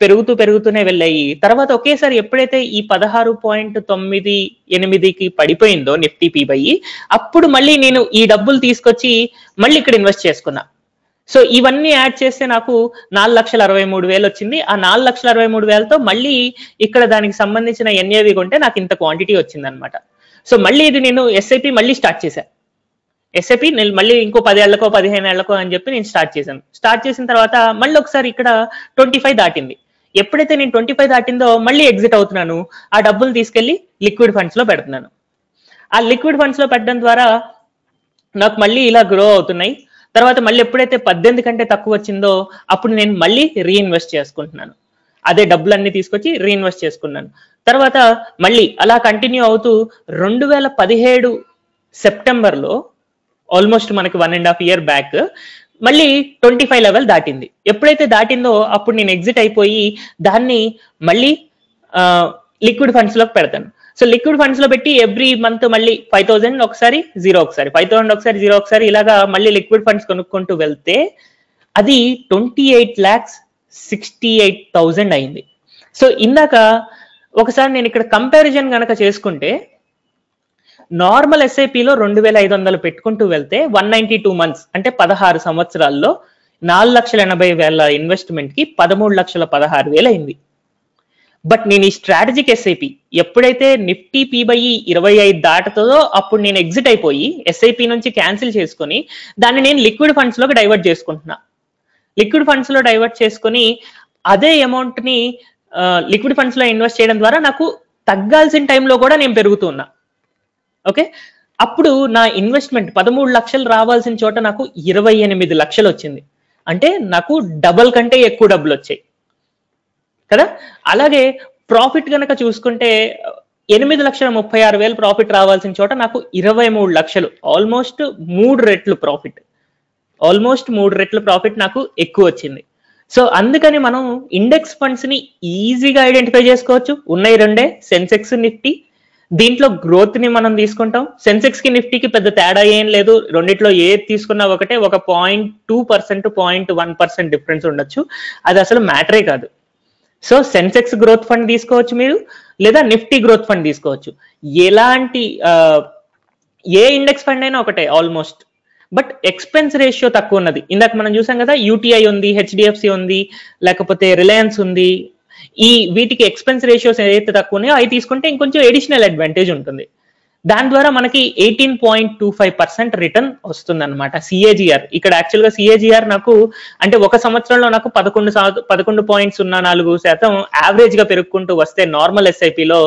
పెరుగుతూనే వెళ్ళాయి. తర్వాత ఒకేసారి ఎప్పుడైతే ఈ 16.98కి పడిపోయిందో నిఫ్టీ P/E, అప్పుడు మళ్ళీ నేను ఈ డబ్బులు తీసుకొచ్చి మళ్ళీ ఇక్కడ ఇన్వెస్ట్ చేసుకున్నా. సో ఇవన్నీ యాడ్ చేస్తే నాకు 4,63,000 వచ్చింది. ఆ 4,63,000తో మళ్ళీ ఇక్కడ దానికి సంబంధించిన NAV కొంటే నాకు ఇంత క్వాంటిటీ వచ్చింది అనమాట. సో మళ్ళీ ఇది నేను ఎస్ఐపి మళ్ళీ స్టార్ట్ చేశాను. ఎస్ఐపి నేను మళ్ళీ ఇంకో 10 ఏళ్లకో 15 ఏళ్లకో అని చెప్పి నేను స్టార్ట్ చేశాను. స్టార్ట్ చేసిన తర్వాత మళ్ళీ ఒకసారి ఇక్కడ 25 దాటింది. ఎప్పుడైతే నేను 25 దాటిందో మళ్ళీ ఎగ్జిట్ అవుతున్నాను. ఆ డబ్బులు తీసుకెళ్లి లిక్విడ్ ఫండ్స్ లో పెడుతున్నాను. ఆ లిక్విడ్ ఫండ్స్ లో పెట్టడం ద్వారా నాకు మళ్ళీ ఇలా గ్రో అవుతున్నాయి. తర్వాత మళ్ళీ ఎప్పుడైతే 18 కంటే తక్కువ వచ్చిందో అప్పుడు నేను మళ్ళీ రీఇన్వెస్ట్ చేసుకుంటున్నాను. అదే డబ్బులన్నీ తీసుకొచ్చి రీఇన్వెస్ట్ చేసుకున్నాను. తర్వాత మళ్ళీ అలా కంటిన్యూ అవుతూ 2017 సెప్టెంబర్లో ఆల్మోస్ట్ మనకి 1.5 year బ్యాక్ మళ్ళీ 25 లెవెల్ దాటింది. ఎప్పుడైతే దాటిందో అప్పుడు నేను ఎగ్జిట్ అయిపోయి దాన్ని మళ్ళీ లిక్విడ్ ఫండ్స్ లోకి పెడతాను. సో లిక్విడ్ ఫండ్స్ లో పెట్టి ఎవ్రీ మంత్ మళ్ళీ 5,000 ఒకసారి, 0 ఒకసారి, 5,000 ఒకసారి, 0 ఒకసారి, ఇలాగా మళ్ళీ లిక్విడ్ ఫండ్స్ కొనుక్కుంటూ వెళ్తే అది 28,68,000 అయింది. సో ఇందాక ఒకసారి నేను ఇక్కడ కంపారిజన్ గనక చేసుకుంటే, నార్మల్ ఎస్ఐపిలో 2,500 పెట్టుకుంటూ వెళ్తే 192 months అంటే 16 సంవత్సరాల్లో 4,80,000 ఇన్వెస్ట్మెంట్ కి 13,16,000 అయింది. బట్ నేను ఈ స్ట్రాటజిక్ ఎస్ఐపి ఎప్పుడైతే నిఫ్టీ P/E 25 దాటుతుందో అప్పుడు నేను ఎగ్జిట్ అయిపోయి ఎస్ఐపి నుంచి క్యాన్సిల్ చేసుకొని దాన్ని నేను లిక్విడ్ ఫండ్స్ లోకి డైవర్ట్ చేసుకుంటున్నా. లిక్విడ్ ఫండ్స్ లో డైవర్ట్ చేసుకుని అదే అమౌంట్ ని లిక్విడ్ ఫండ్స్ లో ఇన్వెస్ట్ చేయడం ద్వారా నాకు తగ్గాల్సిన టైంలో కూడా నేను పెరుగుతున్నా. ఓకే, అప్పుడు నా ఇన్వెస్ట్మెంట్ 13 లక్షలు రావాల్సిన చోట నాకు 28 లక్షలు వచ్చింది. అంటే నాకు డబల్ కంటే ఎక్కువ డబ్బులు వచ్చాయి కదా. అలాగే ప్రాఫిట్ కనుక చూసుకుంటే 8,36,000 ప్రాఫిట్ రావాల్సిన చోట నాకు 23 లక్షలు, ఆల్మోస్ట్ 3 రెట్లు ప్రాఫిట్, నాకు ఎక్కువ వచ్చింది. సో అందుకని మనం ఇండెక్స్ ఫండ్స్ ని ఈజీగా ఐడెంటిఫై చేసుకోవచ్చు. ఉన్నాయి రెండే, సెన్సెక్స్, నిఫ్టీ. దీంట్లో గ్రోత్ ని మనం తీసుకుంటాం. సెన్సెక్స్ కి నిఫ్టీకి పెద్ద తేడా ఏం లేదు, రెండిట్లో ఏది తీసుకున్నా ఒకటే, ఒక 0.2%, 0.1% డిఫరెన్స్ ఉండొచ్చు, అది అసలు మ్యాటరే కాదు. సో సెన్సెక్స్ గ్రోత్ ఫండ్ తీసుకోవచ్చు మీరు, లేదా నిఫ్టీ గ్రోత్ ఫండ్ తీసుకోవచ్చు. ఎలాంటి ఏ ఇండెక్స్ ఫండ్ అయినా ఒకటే ఆల్మోస్ట్, బట్ ఎక్స్పెన్స్ రేషియో తక్కువ ఉన్నది. ఇందాక మనం చూసాం కదా, యూటీఐ ఉంది, హెచ్డిఎఫ్సి ఉంది, లేకపోతే రిలయన్స్ ఉంది. వీటికి ఎక్స్పెన్స్ రేషియోస్ ఏదైతే తక్కువ ఉన్నాయో అవి తీసుకుంటే ఇంకొంచెం ఎడిషనల్ అడ్వాంటేజ్ ఉంటుంది. దాని ద్వారా మనకి 18.25% రిటర్న్ వస్తుంది అనమాట, సిఏజిఆర్. ఇక్కడ యాక్చువల్గా సిఏజిఆర్ నాకు అంటే ఒక సంవత్సరంలో నాకు 11.04% యావరేజ్ గా పెరుగుకుంటూ వస్తే నార్మల్ ఎస్ఐపిలో,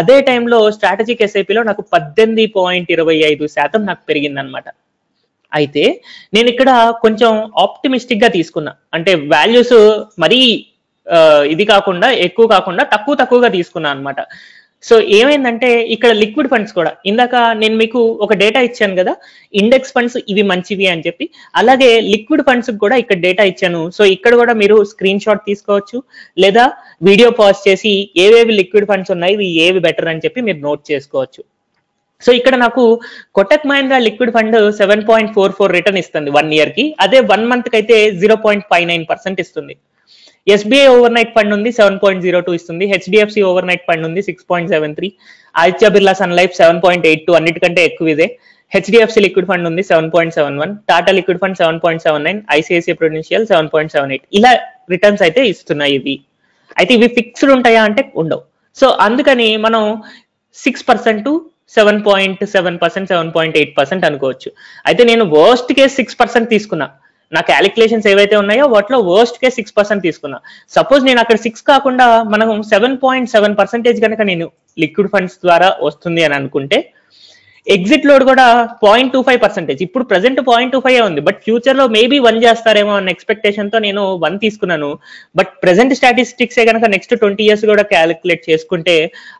అదే టైంలో స్ట్రాటజిక్ ఎస్ఐపిలో నాకు 18.25% నాకు పెరిగింది అనమాట. అయితే నేను ఇక్కడ కొంచెం ఆప్టిమిస్టిక్ గా తీసుకున్నా, అంటే వాల్యూస్ మరీ ఇది కాకుండా, ఎక్కువ కాకుండా తక్కువగా తీసుకున్నా అనమాట. సో ఏమైందంటే ఇక్కడ లిక్విడ్ ఫండ్స్ కూడా, ఇందాక నేను మీకు ఒక డేటా ఇచ్చాను కదా, ఇండెక్స్ ఫండ్స్ ఇవి మంచివి అని చెప్పి, అలాగే లిక్విడ్ ఫండ్స్ కూడా ఇక్కడ డేటా ఇచ్చాను. సో ఇక్కడ కూడా మీరు స్క్రీన్ షాట్ తీసుకోవచ్చు, లేదా వీడియో పాజ్ చేసి ఏవేవి లిక్విడ్ ఫండ్స్ ఉన్నాయి, ఇవి ఏవి బెటర్ అని చెప్పి మీరు నోట్ చేసుకోవచ్చు. సో ఇక్కడ నాకు Kotak Mahindra liquid fund 7.44 return ఇస్తుంది 1 year కి, అదే 1 month కి అయితే 0.59% ఇస్తుంది. ఎస్బీఐ ఓవర్ నైట్ ఫండ్ ఉంది, 7.02 ఇస్తుంది. హెచ్డిఎఫ్సి ఓవర్ నైట్ ఫండ్ ఉంది, 6.73. ఆదిత్య బిర్లా సన్ లైఫ్ 7.82, అన్నిటికంటే ఎక్కువ ఇదే. హెచ్డిఎఫ్సి లిక్విడ్ ఫండ్ ఉంది 7.71, Tata liquid fund 7.79, ICICI Prudential 7.78. ఇలా రిటర్న్స్ అయితే ఇస్తున్నాయి ఇవి. అయితే ఇవి ఫిక్స్డ్ ఉంటాయా అంటే ఉండవు. సో అందుకని మనం 6%, 7.7%, 7.8% అనుకోవచ్చు. అయితే నేను వర్స్ట్ కేస్ 6% తీసుకున్నా. నా క్యాలిక్యులేషన్స్ ఏవైతే ఉన్నాయో వాటిలో వర్స్ట్ కేస్ 6% తీసుకున్నా. సపోజ్ నేను అక్కడ 6 కాకుండా మనం 7.7% కనుక నేను లిక్విడ్ ఫండ్స్ ద్వారా వస్తుంది అని అనుకుంటే, ఎగ్జిట్ లోడ్ కూడా 0.25%. ఇప్పుడు ప్రెసెంట్ 0.25 ఉంది, బట్ ఫ్యూచర్ లో మేబీ 1 చేస్తారేమో అన్న ఎక్స్పెక్టేషన్ తో నేను 1 తీసుకున్నాను. బట్ ప్రెసెంట్ స్టాటిస్టిక్స్ కనుక నెక్స్ట్ 20 years కూడా క్యాలిక్యులేట్ చేసుకుంటే,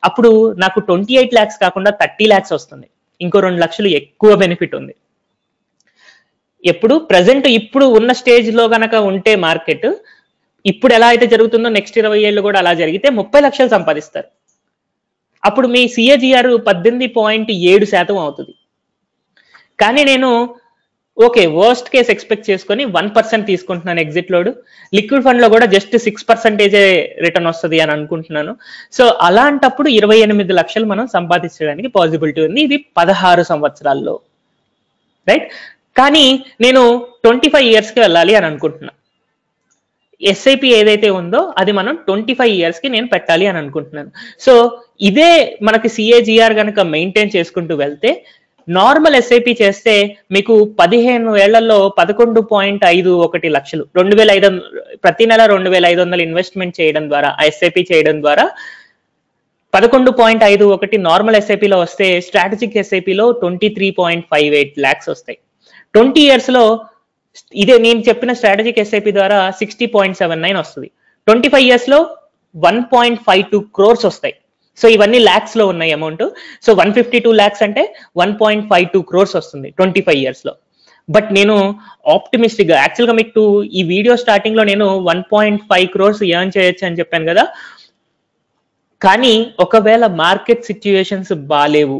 అప్పుడు నాకు 28 lakhs కాకుండా 30 lakhs వస్తుంది. ఇంకో 2 లక్షలు ఎక్కువ బెనిఫిట్ ఉంది. ఎప్పుడు ప్రెసెంట్ ఇప్పుడు ఉన్న స్టేజ్ లో గనక ఉంటే మార్కెట్, ఇప్పుడు ఎలా అయితే జరుగుతుందో నెక్స్ట్ 20 years కూడా అలా జరిగితే 30 లక్షలు సంపాదిస్తారు. అప్పుడు మీ సిఏజిఆర్ 18.7% అవుతుంది. కానీ నేను ఓకే వర్స్ట్ కేస్ ఎక్స్పెక్ట్ చేసుకొని 1% తీసుకుంటున్నాను ఎగ్జిట్ లోడ్. లిక్విడ్ ఫండ్ లో కూడా జస్ట్ 6% రిటర్న్ వస్తుంది అని అనుకుంటున్నాను. సో అలాంటప్పుడు 28 లక్షలు మనం సంపాదించడానికి పాసిబిలిటీ ఉంది, ఇది 16 సంవత్సరాల్లో, రైట్? కానీ నేను 25 years కి వెళ్ళాలి అని అనుకుంటున్నా. ఎస్ఐపి ఏదైతే ఉందో అది మనం 25 years కి నేను పెట్టాలి అని అనుకుంటున్నాను. సో ఇదే మనకి సిఏజిఆర్ కనుక మెయింటైన్ చేసుకుంటూ వెళ్తే, నార్మల్ ఎస్ఐపి చేస్తే మీకు 15 ఏళ్లలో 11.51 లక్షలు, 2,500 ప్రతి నెల 2,500 ఇన్వెస్ట్మెంట్ చేయడం ద్వారా, ఎస్ఐపి చేయడం ద్వారా 11.51 నార్మల్ ఎస్ఐపిలో వస్తే, స్ట్రాటజిక్ ఎస్ఐపిలో 23.58 lakhs వస్తాయి. 20 years లో ఇదే నేను చెప్పిన స్ట్రాటజిక్ ఎస్ఐపి ద్వారా 60.79 వస్తుంది. 25 years లో 1.52 crores వస్తాయి. సో ఇవన్నీ లాక్స్ లో ఉన్నాయి అమౌంట్. సో 152 lakhs అంటే 1.52 crores వస్తుంది 25 years లో. బట్ నేను ఆప్టిమిస్టిక్ గా, యాక్చువల్గా మీకు ఈ వీడియో స్టార్టింగ్ లో నేను 1.5 crores ఎర్న్ చేయొచ్చు అని చెప్పాను కదా. కానీ ఒకవేళ మార్కెట్ సిచ్యువేషన్స్ బాలేవు,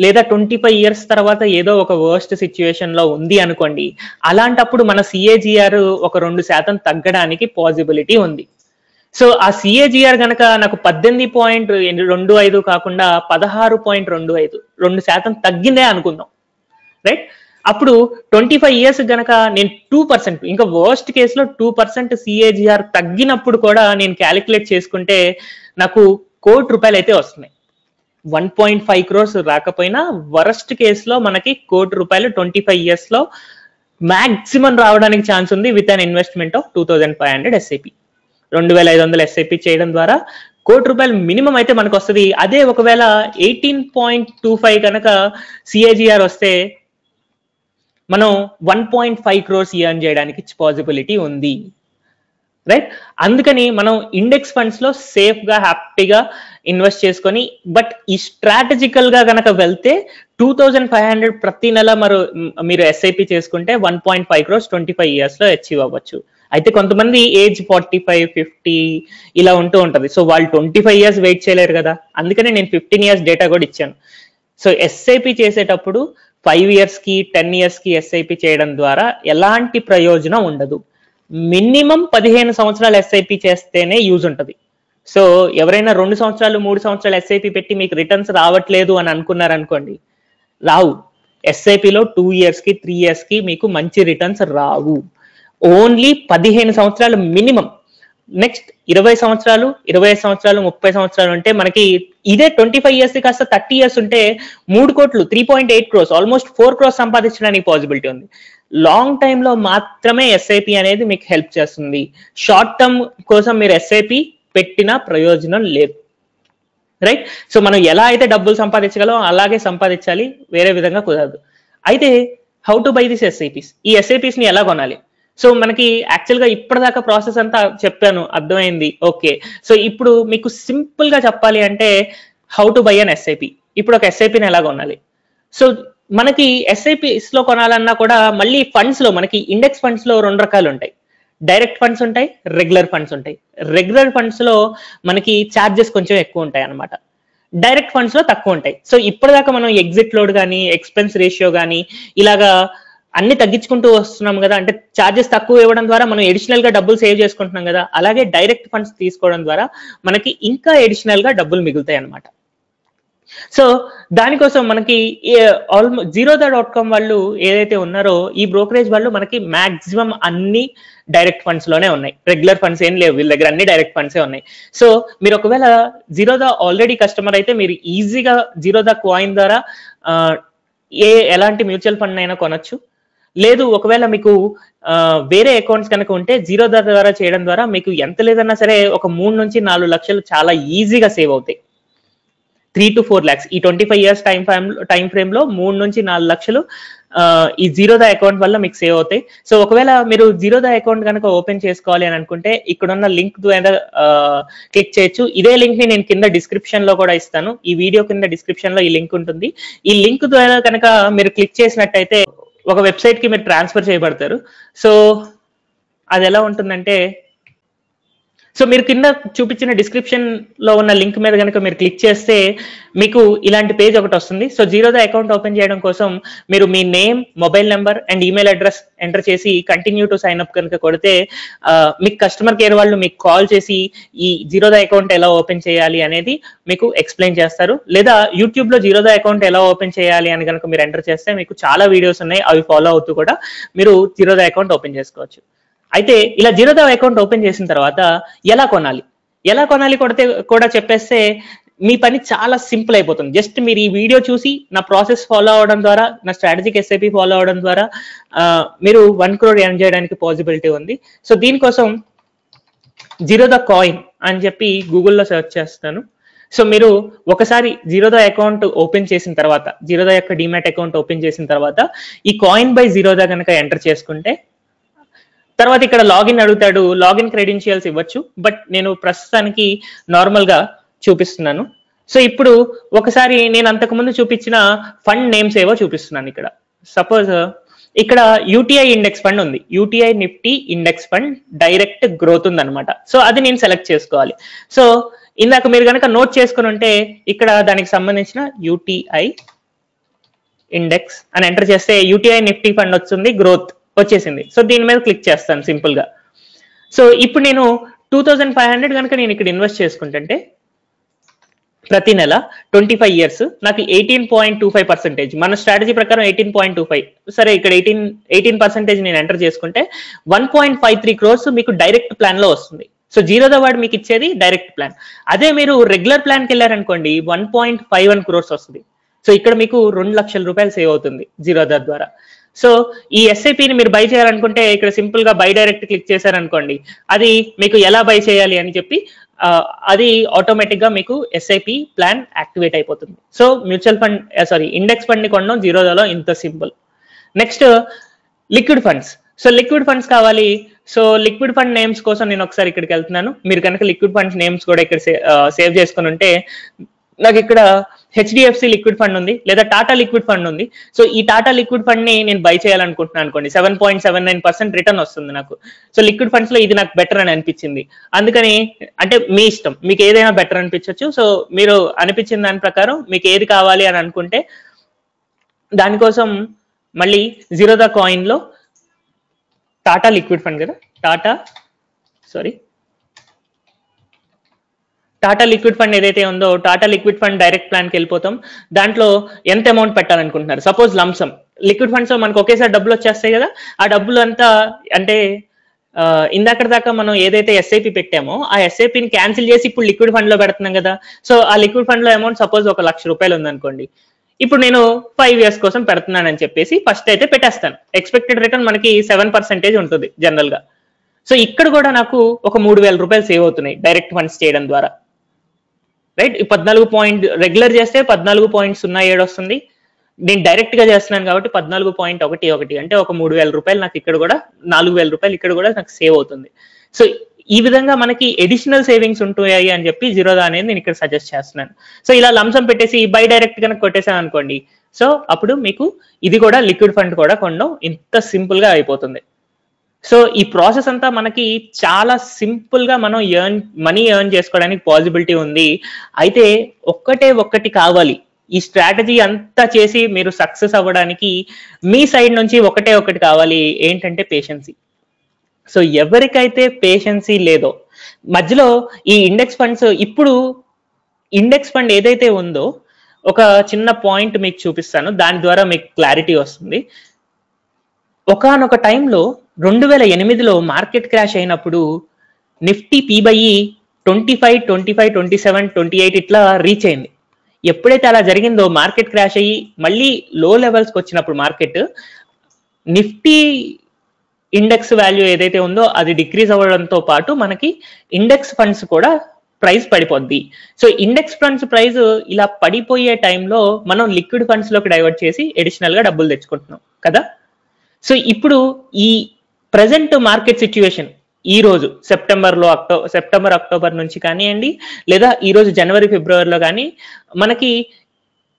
లేదా 25 years తర్వాత ఏదో ఒక వర్స్ట్ సిచ్యువేషన్ లో ఉంది అనుకోండి, అలాంటప్పుడు మన సిఏజిఆర్ ఒక 2% తగ్గడానికి పాసిబిలిటీ ఉంది. సో ఆ సిఏజిఆర్ కనుక నాకు 18.25 కాకుండా 16.25, 2% తగ్గిందే అనుకుందాం, రైట్? అప్పుడు 25 years గనక నేను 2%, ఇంకా వర్స్ట్ కేసులో 2% సిఏజిఆర్ తగ్గినప్పుడు కూడా నేను క్యాలిక్యులేట్ చేసుకుంటే నాకు ₹1,00,00,000 అయితే వస్తున్నాయి. 1.5 crores రాకపోయినా వరస్ట్ కేసులో మనకి ₹1,00,00,000 25 years లో మాక్సిమం రావడానికి ఛాన్స్ ఉంది, with an investment of 2,500 SIP. 2,500 SIP చేయడం ద్వారా ₹1,00,00,000 మినిమం అయితే మనకు వస్తుంది. అదే ఒకవేళ 18.25 కనుక సిఏజిఆర్ వస్తే మనం 1.5 crores ఎర్న్ చేయడానికి పాసిబిలిటీ ఉంది. రైట్. అందుకని మనం ఇండెక్స్ ఫండ్స్ లో సేఫ్ గా హ్యాపీగా ఇన్వెస్ట్ చేసుకొని, బట్ ఈ స్ట్రాటజికల్ గా కనుక వెళ్తే 2500 ప్రతి నెల మీరు ఎస్ఐపి చేసుకుంటే 1.5 crores 25 years లో అచీవ్ అవ్వచ్చు. అయితే కొంతమంది ఏజ్ 45, 50 ఇలా ఉంటది. సో వాళ్ళు 25 years వెయిట్ చేయలేరు కదా, అందుకనే నేను 15 years డేటా కూడా ఇచ్చాను. సో ఎస్ఐపి చేసేటప్పుడు 5 years కి 10 years కి ఎస్ఐపి చేయడం ద్వారా ఎలాంటి ప్రయోజనం ఉండదు. మినిమం 15 సంవత్సరాలు ఎస్ఐపి చేస్తేనే యూజ్ ఉంటుంది. సో ఎవరైనా 2 సంవత్సరాలు 3 సంవత్సరాలు ఎస్ఐపి పెట్టి మీకు రిటర్న్స్ రావట్లేదు అని అనుకున్నారనుకోండి, రావు. ఎస్ఐపిలో 2 years కి 3 years కి మీకు మంచి రిటర్న్స్ రావు. ఓన్లీ 15 సంవత్సరాలు మినిమం. నెక్స్ట్ 20 సంవత్సరాలు 25 సంవత్సరాలు 30 సంవత్సరాలు ఉంటే మనకి ఇదే 25 years కాస్త 30 years ఉంటే 3 కోట్లు 3.8 crores ఆల్మోస్ట్ 4 crores సంపాదించడానికి పాసిబిలిటీ ఉంది. లాంగ్ టైమ్ లో మాత్రమే ఎస్ఐపి అనేది మీకు హెల్ప్ చేస్తుంది. షార్ట్ టర్మ్ కోసం మీరు ఎస్ఐపి పెట్టిన ప్రయోజనం లేదు. రైట్. సో మనం ఎలా అయితే డబ్బులు సంపాదించగలం అలాగే సంపాదించాలి, వేరే విధంగా కుదరదు. అయితే how to buy this SIPs? ఈ ఎస్ఐపిస్ ని ఎలా కొనాలి? సో మనకి యాక్చువల్ గా ఇప్పటిదాకా ప్రాసెస్ అంతా చెప్పాను, అర్థమైంది. ఓకే. సో ఇప్పుడు మీకు సింపుల్ గా చెప్పాలి అంటే how to buy an SIP. ఇప్పుడు ఒక ఎస్ఐపిని ఎలా కొనాలి? సో మనకి ఎస్ఐపిస్ లో కొనాలన్నా కూడా మళ్ళీ ఫండ్స్ లో మనకి ఇండెక్స్ ఫండ్స్ లో 2 రకాలు ఉంటాయి. డైరెక్ట్ ఫండ్స్ ఉంటాయి, రెగ్యులర్ ఫండ్స్ ఉంటాయి. రెగ్యులర్ ఫండ్స్ లో మనకి ఛార్జెస్ కొంచెం ఎక్కువ ఉంటాయి అనమాట, డైరెక్ట్ ఫండ్స్ లో తక్కువ ఉంటాయి. సో ఇప్పటిదాకా మనం ఎగ్జిట్ లోడ్ కానీ ఎక్స్పెన్స్ రేషియో కానీ ఇలాగా అన్ని తగ్గించుకుంటూ వస్తున్నాం కదా, అంటే ఛార్జెస్ తక్కువ ఇవ్వడం ద్వారా మనం ఎడిషనల్ గా డబ్బులు సేవ్ చేసుకుంటున్నాం కదా. అలాగే డైరెక్ట్ ఫండ్స్ తీసుకోవడం ద్వారా మనకి ఇంకా ఎడిషనల్ గా డబ్బులు మిగులుతాయి అనమాట. సో దానికోసం మనకి ఆల్మోస్ట్ zerodha.com వాళ్ళు ఏదైతే ఉన్నారో ఈ బ్రోకరేజ్ వాళ్ళు మనకి మాక్సిమం అన్ని డైరెక్ట్ ఫండ్స్ లోనే ఉన్నాయి. రెగ్యులర్ ఫండ్స్ ఏం లేవు వీళ్ళ దగ్గర, అన్ని డైరెక్ట్ ఫండ్సే ఉన్నాయి. సో మీరు ఒకవేళ జీరోదా ఆల్రెడీ కస్టమర్ అయితే మీరు ఈజీగా జీరోదా కాయిన్ ద్వారా ఎలాంటి మ్యూచువల్ ఫండ్ అయినా కొనొచ్చు. లేదు ఒకవేళ మీకు వేరే అకౌంట్స్ కనుక ఉంటే జీరోదా ద్వారా చేయడం ద్వారా మీకు ఎంత లేదన్నా సరే ఒక 3 నుంచి 4 లక్షలు చాలా ఈజీగా సేవ్ అవుతాయి. 3 to 4 lakhs ఈ 25 years టైం ఫ్రేమ్ లో 3 నుంచి 4 లక్షలు ఈ జీరోదా అకౌంట్ వల్ల మీకు సేవ్ అవుతాయి. సో ఒకవేళ మీరు జీరోదా అకౌంట్ కనుక ఓపెన్ చేసుకోవాలి అని అనుకుంటే ఇక్కడున్న లింక్ ద్వారా క్లిక్ చేయొచ్చు. ఇదే లింక్ ని నేను కింద డిస్క్రిప్షన్ లో కూడా ఇస్తాను. ఈ వీడియో కింద డిస్క్రిప్షన్ లో ఈ లింక్ ఉంటుంది. ఈ లింక్ ద్వారా కనుక మీరు క్లిక్ చేసినట్టయితే ఒక వెబ్సైట్ కి మీరు ట్రాన్స్ఫర్ చేయబడతారు. సో అది ఎలా ఉంటుందంటే, సో మీరు కింద చూపించిన డిస్క్రిప్షన్ లో ఉన్న లింక్ మీద కనుక మీరు క్లిక్ చేస్తే మీకు ఇలాంటి పేజ్ ఒకటి వస్తుంది. సో జీరోదా అకౌంట్ ఓపెన్ చేయడం కోసం మీరు మీ name, mobile number and email address enter చేసి కంటిన్యూ టు సైన్ అప్ కనుక కొడితే మీకు కస్టమర్ కేర్ వాళ్ళు మీకు కాల్ చేసి ఈ జీరోదా అకౌంట్ ఎలా ఓపెన్ చేయాలి అనేది మీకు ఎక్స్ప్లెయిన్ చేస్తారు. లేదా యూట్యూబ్ లో జీరోదా అకౌంట్ ఎలా ఓపెన్ చేయాలి అని కనుక మీరు ఎంటర్ చేస్తే మీకు చాలా వీడియోస్ ఉన్నాయి, అవి ఫాలో అవుతూ కూడా మీరు జీరోదా అకౌంట్ ఓపెన్ చేసుకోవచ్చు. అయితే ఇలా జీరోదా అకౌంట్ ఓపెన్ చేసిన తర్వాత ఎలా కొనాలి కూడా చెప్పేస్తే మీ పని చాలా సింపుల్ అయిపోతుంది. జస్ట్ మీరు ఈ వీడియో చూసి నా ప్రాసెస్ ఫాలో అవడం ద్వారా, నా స్ట్రాటజిక్ ఎస్ఐపి ఫాలో అవడం ద్వారా మీరు 1 crore ఎర్న్ చేయడానికి పాసిబిలిటీ ఉంది. సో దీనికోసం జీరోదా కాయిన్ అని చెప్పి గూగుల్లో సెర్చ్ చేస్తాను. సో మీరు ఒకసారి జీరోదా అకౌంట్ ఓపెన్ చేసిన తర్వాత, జీరోదా యొక్క డిమాట్ అకౌంట్ ఓపెన్ చేసిన తర్వాత ఈ కాయిన్ బై జీరోదా కనుక ఎంటర్ చేసుకుంటే తర్వాత ఇక్కడ లాగిన్ అడుగుతాడు. లాగిన్ క్రెడెన్షియల్స్ ఇవ్వచ్చు, బట్ నేను ప్రస్తుతానికి నార్మల్ గా చూపిస్తున్నాను. సో ఇప్పుడు ఒకసారి నేను అంతకు ముందు చూపించిన ఫండ్ నేమ్స్ ఏవో చూపిస్తున్నాను. ఇక్కడ సపోజ్ ఇక్కడ యూటీఐ ఇండెక్స్ ఫండ్ ఉంది, UTI Nifty index fund direct growth ఉంది అనమాట. సో అది నేను సెలెక్ట్ చేసుకోవాలి. సో ఇందాక మీరు కనుక నోట్ చేసుకుని ఉంటే ఇక్కడ దానికి సంబంధించిన యూటీఐ ఇండెక్స్ అని ఎంటర్ చేస్తే యూటీఐ నిఫ్టీ ఫండ్ వస్తుంది, గ్రోత్ వచ్చేసింది. సో దీని మీద క్లిక్ చేస్తాను సింపుల్ గా. సో ఇప్పుడు నేను 2500 కనుక నేను ఇక్కడ ఇన్వెస్ట్ చేసుకుంటుంటే ప్రతి నెల 25 years నాకు 18.25%, మన స్ట్రాటజీ ప్రకారం 18.25, సరే ఇక్కడ 18% నేను ఎంటర్ చేసుకుంటే 1.53 crores మీకు డైరెక్ట్ ప్లాన్ లో వస్తుంది. సో జీరోదా వాడు మీకు ఇచ్చేది డైరెక్ట్ ప్లాన్. అదే మీరు రెగ్యులర్ ప్లాన్కి వెళ్ళారనుకోండి 1.51 crores వస్తుంది. సో ఇక్కడ మీకు 2 లక్షల రూపాయలు సేవ్ అవుతుంది జీరోదా ద్వారా. సో ఈ ఎస్ఐపిని మీరు బై చేయాలనుకుంటే ఇక్కడ సింపుల్ గా బై డైరెక్ట్ క్లిక్ చేశారనుకోండి, అది మీకు ఎలా బై చేయాలి అని చెప్పి అది ఆటోమేటిక్ గా మీకు ఎస్ఐపి ప్లాన్ యాక్టివేట్ అయిపోతుంది. So mutual fund index fund ని కొనడం జీరోదాలో ఇంత simple. Next liquid funds. So liquid funds కావాలి. సో లిక్విడ్ ఫండ్ నేమ్స్ కోసం నేను ఒకసారి ఇక్కడికి వెళ్తున్నాను. మీరు కనుక లిక్విడ్ ఫండ్స్ నేమ్స్ కూడా ఇక్కడ సేవ్ చేసుకుని ఉంటే, నాకు ఇక్కడ హెచ్డిఎఫ్సి లిక్విడ్ ఫండ్ ఉంది, లేదా టాటా లిక్విడ్ ఫండ్ ఉంది. సో ఈ టాటా లిక్విడ్ ఫండ్ ని నేను బై చేయాలనుకుంటున్నాను అనుకోండి, 7.79% రిటర్న్ వస్తుంది నాకు. సో లిక్విడ్ ఫండ్స్ లో ఇది నాకు బెటర్ అని అనిపించింది. అందుకని, అంటే మీ ఇష్టం, మీకు ఏదైనా బెటర్ అనిపించవచ్చు. సో మీరు అనిపించిన దాని ప్రకారం మీకు ఏది కావాలి అని అనుకుంటే, దానికోసం మళ్ళీ జీరోదా కాయిన్ లో టాటా లిక్విడ్ ఫండ్ కదా, టాటా లిక్విడ్ ఫండ్ ఏదైతే ఉందో, Tata liquid fund direct plan కి వెళ్ళిపోతాం. దాంట్లో ఎంత అమౌంట్ పెట్టాలనుకుంటున్నారు? Suppose lump sum. లిక్విడ్ ఫండ్స్ లో మనకు ఒకేసారి డబ్బులు వచ్చేస్తాయి కదా, ఆ డబ్బులు అంతా అంటే ఇందాక దాకా మనం ఏదైతే ఎస్ఐపి పెట్టామో ఆ ఎస్ఐపిని క్యాన్సిల్ చేసి ఇప్పుడు లిక్విడ్ ఫండ్ లో పెడుతున్నాం కదా. సో ఆ లిక్విడ్ ఫండ్ లో అమౌంట్ సపోజ్ 1 లక్ష రూపాయలు ఉందనుకోండి. ఇప్పుడు నేను 5 years కోసం పెడుతున్నానని చెప్పేసి ఫస్ట్ అయితే పెట్టేస్తాను. ఎక్స్పెక్టెడ్ రిటర్న్ మనకి 7% ఉంటుంది జనరల్ గా. సో ఇక్కడ కూడా నాకు ఒక 3,000 రూపాయలు సేవ్ అవుతున్నాయి డైరెక్ట్ ఫండ్స్ చేయడం ద్వారా, రైట్. 14 రెగ్యులర్ చేస్తే 14.07 వస్తుంది. నేను డైరెక్ట్ గా చేస్తున్నాను కాబట్టి 14.11, అంటే ఒక 3,000 రూపాయలు నాకు ఇక్కడ కూడా, 4,000 రూపాయలు ఇక్కడ కూడా నాకు సేవ్ అవుతుంది. సో ఈ విధంగా మనకి ఎడిషనల్ సేవింగ్స్ ఉంటాయి అని చెప్పి జీరోదా అనేది నేను ఇక్కడ సజెస్ట్ చేస్తున్నాను. సో ఇలా లంసం పెట్టేసి బై డైరెక్ట్ కనుక కొట్టేసాను అనుకోండి, సో అప్పుడు మీకు ఇది కూడా లిక్విడ్ ఫండ్ కూడా కొనడం ఇంత సింపుల్ గా అయిపోతుంది. సో ఈ ప్రాసెస్ అంతా మనకి చాలా సింపుల్ గా మనం మనీ ఎర్న్ చేసుకోవడానికి పాసిబిలిటీ ఉంది. అయితే ఒక్కటి కావాలి, ఈ స్ట్రాటజీ అంతా చేసి మీరు సక్సెస్ అవ్వడానికి మీ సైడ్ నుంచి ఒకటి కావాలి, ఏంటంటే పేషెన్సీ. సో ఎవరికైతే పేషెన్సీ లేదో, మధ్యలో ఈ ఇండెక్స్ ఫండ్స్, ఇప్పుడు ఇండెక్స్ ఫండ్ ఏదైతే ఉందో ఒక చిన్న పాయింట్ మీకు చూపిస్తాను, దాని ద్వారా మీకు క్లారిటీ వస్తుంది. ఒకానొక టైంలో 2008లో మార్కెట్ క్రాష్ అయినప్పుడు నిఫ్టీ పీబైఈ 25, 27, 28 ఇట్లా రీచ్ అయింది. ఎప్పుడైతే అలా జరిగిందో, మార్కెట్ క్రాష్ అయ్యి మళ్ళీ లో లెవెల్స్కి వచ్చినప్పుడు మార్కెట్, నిఫ్టీ ఇండెక్స్ వాల్యూ ఏదైతే ఉందో అది డిక్రీజ్ అవ్వడంతో పాటు మనకి ఇండెక్స్ ఫండ్స్ కూడా ప్రైస్ పడిపోద్ది. సో ఇండెక్స్ ఫండ్స్ ప్రైస్ ఇలా పడిపోయే టైంలో మనం లిక్విడ్ ఫండ్స్ లోకి డైవర్ట్ చేసి అడిషనల్ గా డబ్బులు తెచ్చుకుంటున్నాం కదా. సో ఇప్పుడు ఈ ప్రెసెంట్ మార్కెట్ సిచ్యువేషన్, ఈ రోజు సెప్టెంబర్ అక్టోబర్ నుంచి కానివ్వండి, లేదా ఈ రోజు జనవరి ఫిబ్రవరిలో కానీ మనకి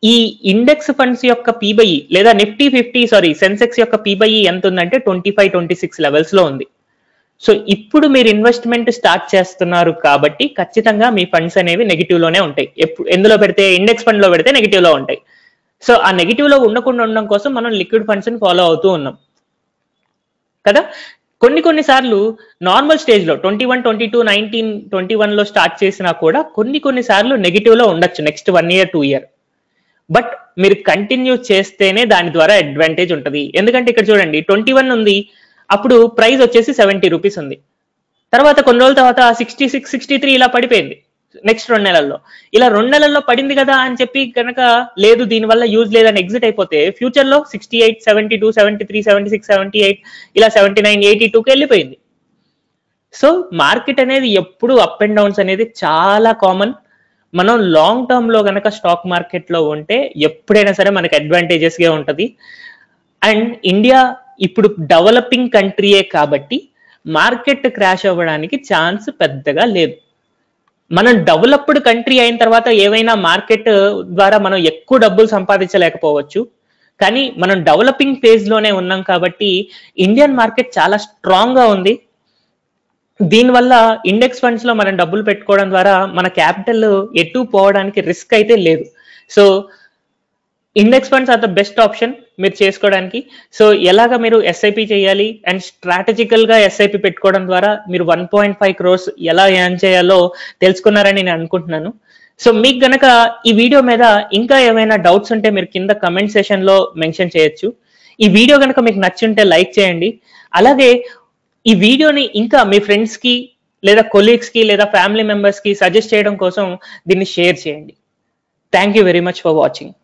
ఈ ఇండెక్స్ ఫండ్స్ యొక్క పీబైఈ లేదా నిఫ్టీ 50 సెన్సెక్స్ యొక్క పీబైఈ ఎంత ఉందంటే 25, 26 లెవెల్స్ లో ఉంది. సో ఇప్పుడు మీరు ఇన్వెస్ట్మెంట్ స్టార్ట్ చేస్తున్నారు కాబట్టి ఖచ్చితంగా మీ ఫండ్స్ అనేవి నెగిటివ్ లోనే ఉంటాయి. ఎందులో పెడితే, ఇండెక్స్ ఫండ్ లో పెడితే నెగిటివ్ లో ఉంటాయి. సో ఆ నెగిటివ్ లో ఉండకుండా ఉండడం కోసం మనం లిక్విడ్ ఫండ్స్ ని ఫాలో అవుతూ ఉన్నాం కదా. కొన్ని సార్లు నార్మల్ స్టేజ్ లో 21, 22, 19, 21 లో స్టార్ట్ చేసినా కూడా కొన్ని సార్లు నెగిటివ్ లో ఉండొచ్చు నెక్స్ట్ 1 year, 2 year. బట్ మీరు కంటిన్యూ చేస్తేనే దాని ద్వారా అడ్వాంటేజ్ ఉంటుంది. ఎందుకంటే ఇక్కడ చూడండి 21 ఉంది, అప్పుడు ప్రైస్ వచ్చేసి 70 రూపీస్ ఉంది. తర్వాత కొన్ని రోజుల తర్వాత 66, 63 ఇలా పడిపోయింది నెక్స్ట్ 2 నెలల్లో. ఇలా 2 నెలల్లో పడింది కదా అని చెప్పి కనుక లేదు దీనివల్ల యూజ్ లేదని ఎగ్జిట్ అయిపోతే ఫ్యూచర్ లో 68, 72, 73, 76, 78 ఇలా 79, 82కి వెళ్ళిపోయింది. సో మార్కెట్ అనేది ఎప్పుడు అప్ అండ్ డౌన్స్ అనేది చాలా కామన్. మనం లాంగ్ టర్మ్ లో కనుక స్టాక్ మార్కెట్ లో ఉంటే ఎప్పుడైనా సరే మనకి అడ్వాంటేజెస్ గా ఉంటది. అండ్ ఇండియా ఇప్పుడు డెవలపింగ్ కంట్రీయే కాబట్టి మార్కెట్ క్రాష్ అవ్వడానికి ఛాన్స్ పెద్దగా లేదు. మనం డెవలప్డ్ కంట్రీ అయిన తర్వాత ఏవైనా మార్కెట్ ద్వారా మనం ఎక్కువ డబ్బులు సంపాదించలేకపోవచ్చు, కానీ మనం డెవలపింగ్ ఫేజ్ లోనే ఉన్నాం కాబట్టి ఇండియన్ మార్కెట్ చాలా స్ట్రాంగ్ గా ఉంది. దీనివల్ల ఇండెక్స్ ఫండ్స్ లో మనం డబ్బులు పెట్టుకోవడం ద్వారా మన క్యాపిటల్ ఎటు పోవడానికి రిస్క్ అయితే లేదు. So index funds are the best option మీరు చేసుకోవడానికి. సో ఎలాగా మీరు ఎస్ఐపి చేయాలి అండ్ స్ట్రాటజికల్ గా ఎస్ఐపి పెట్టుకోవడం ద్వారా మీరు 1.5 crores ఎలా ఎర్న్ చేయాలో తెలుసుకున్నారని నేను అనుకుంటున్నాను. సో మీకు గనక ఈ వీడియో మీద ఇంకా ఏమైనా డౌట్స్ ఉంటే మీరు కింద కమెంట్ సెషన్ లో మెన్షన్ చేయొచ్చు. ఈ వీడియో కనుక మీకు నచ్చుంటే లైక్ చేయండి. అలాగే ఈ వీడియోని ఇంకా మీ ఫ్రెండ్స్ కి లేదా కొలీగ్స్ కి లేదా ఫ్యామిలీ మెంబర్స్ కి సజెస్ట్ చేయడం కోసం దీన్ని షేర్ చేయండి. Thank you very much for watching.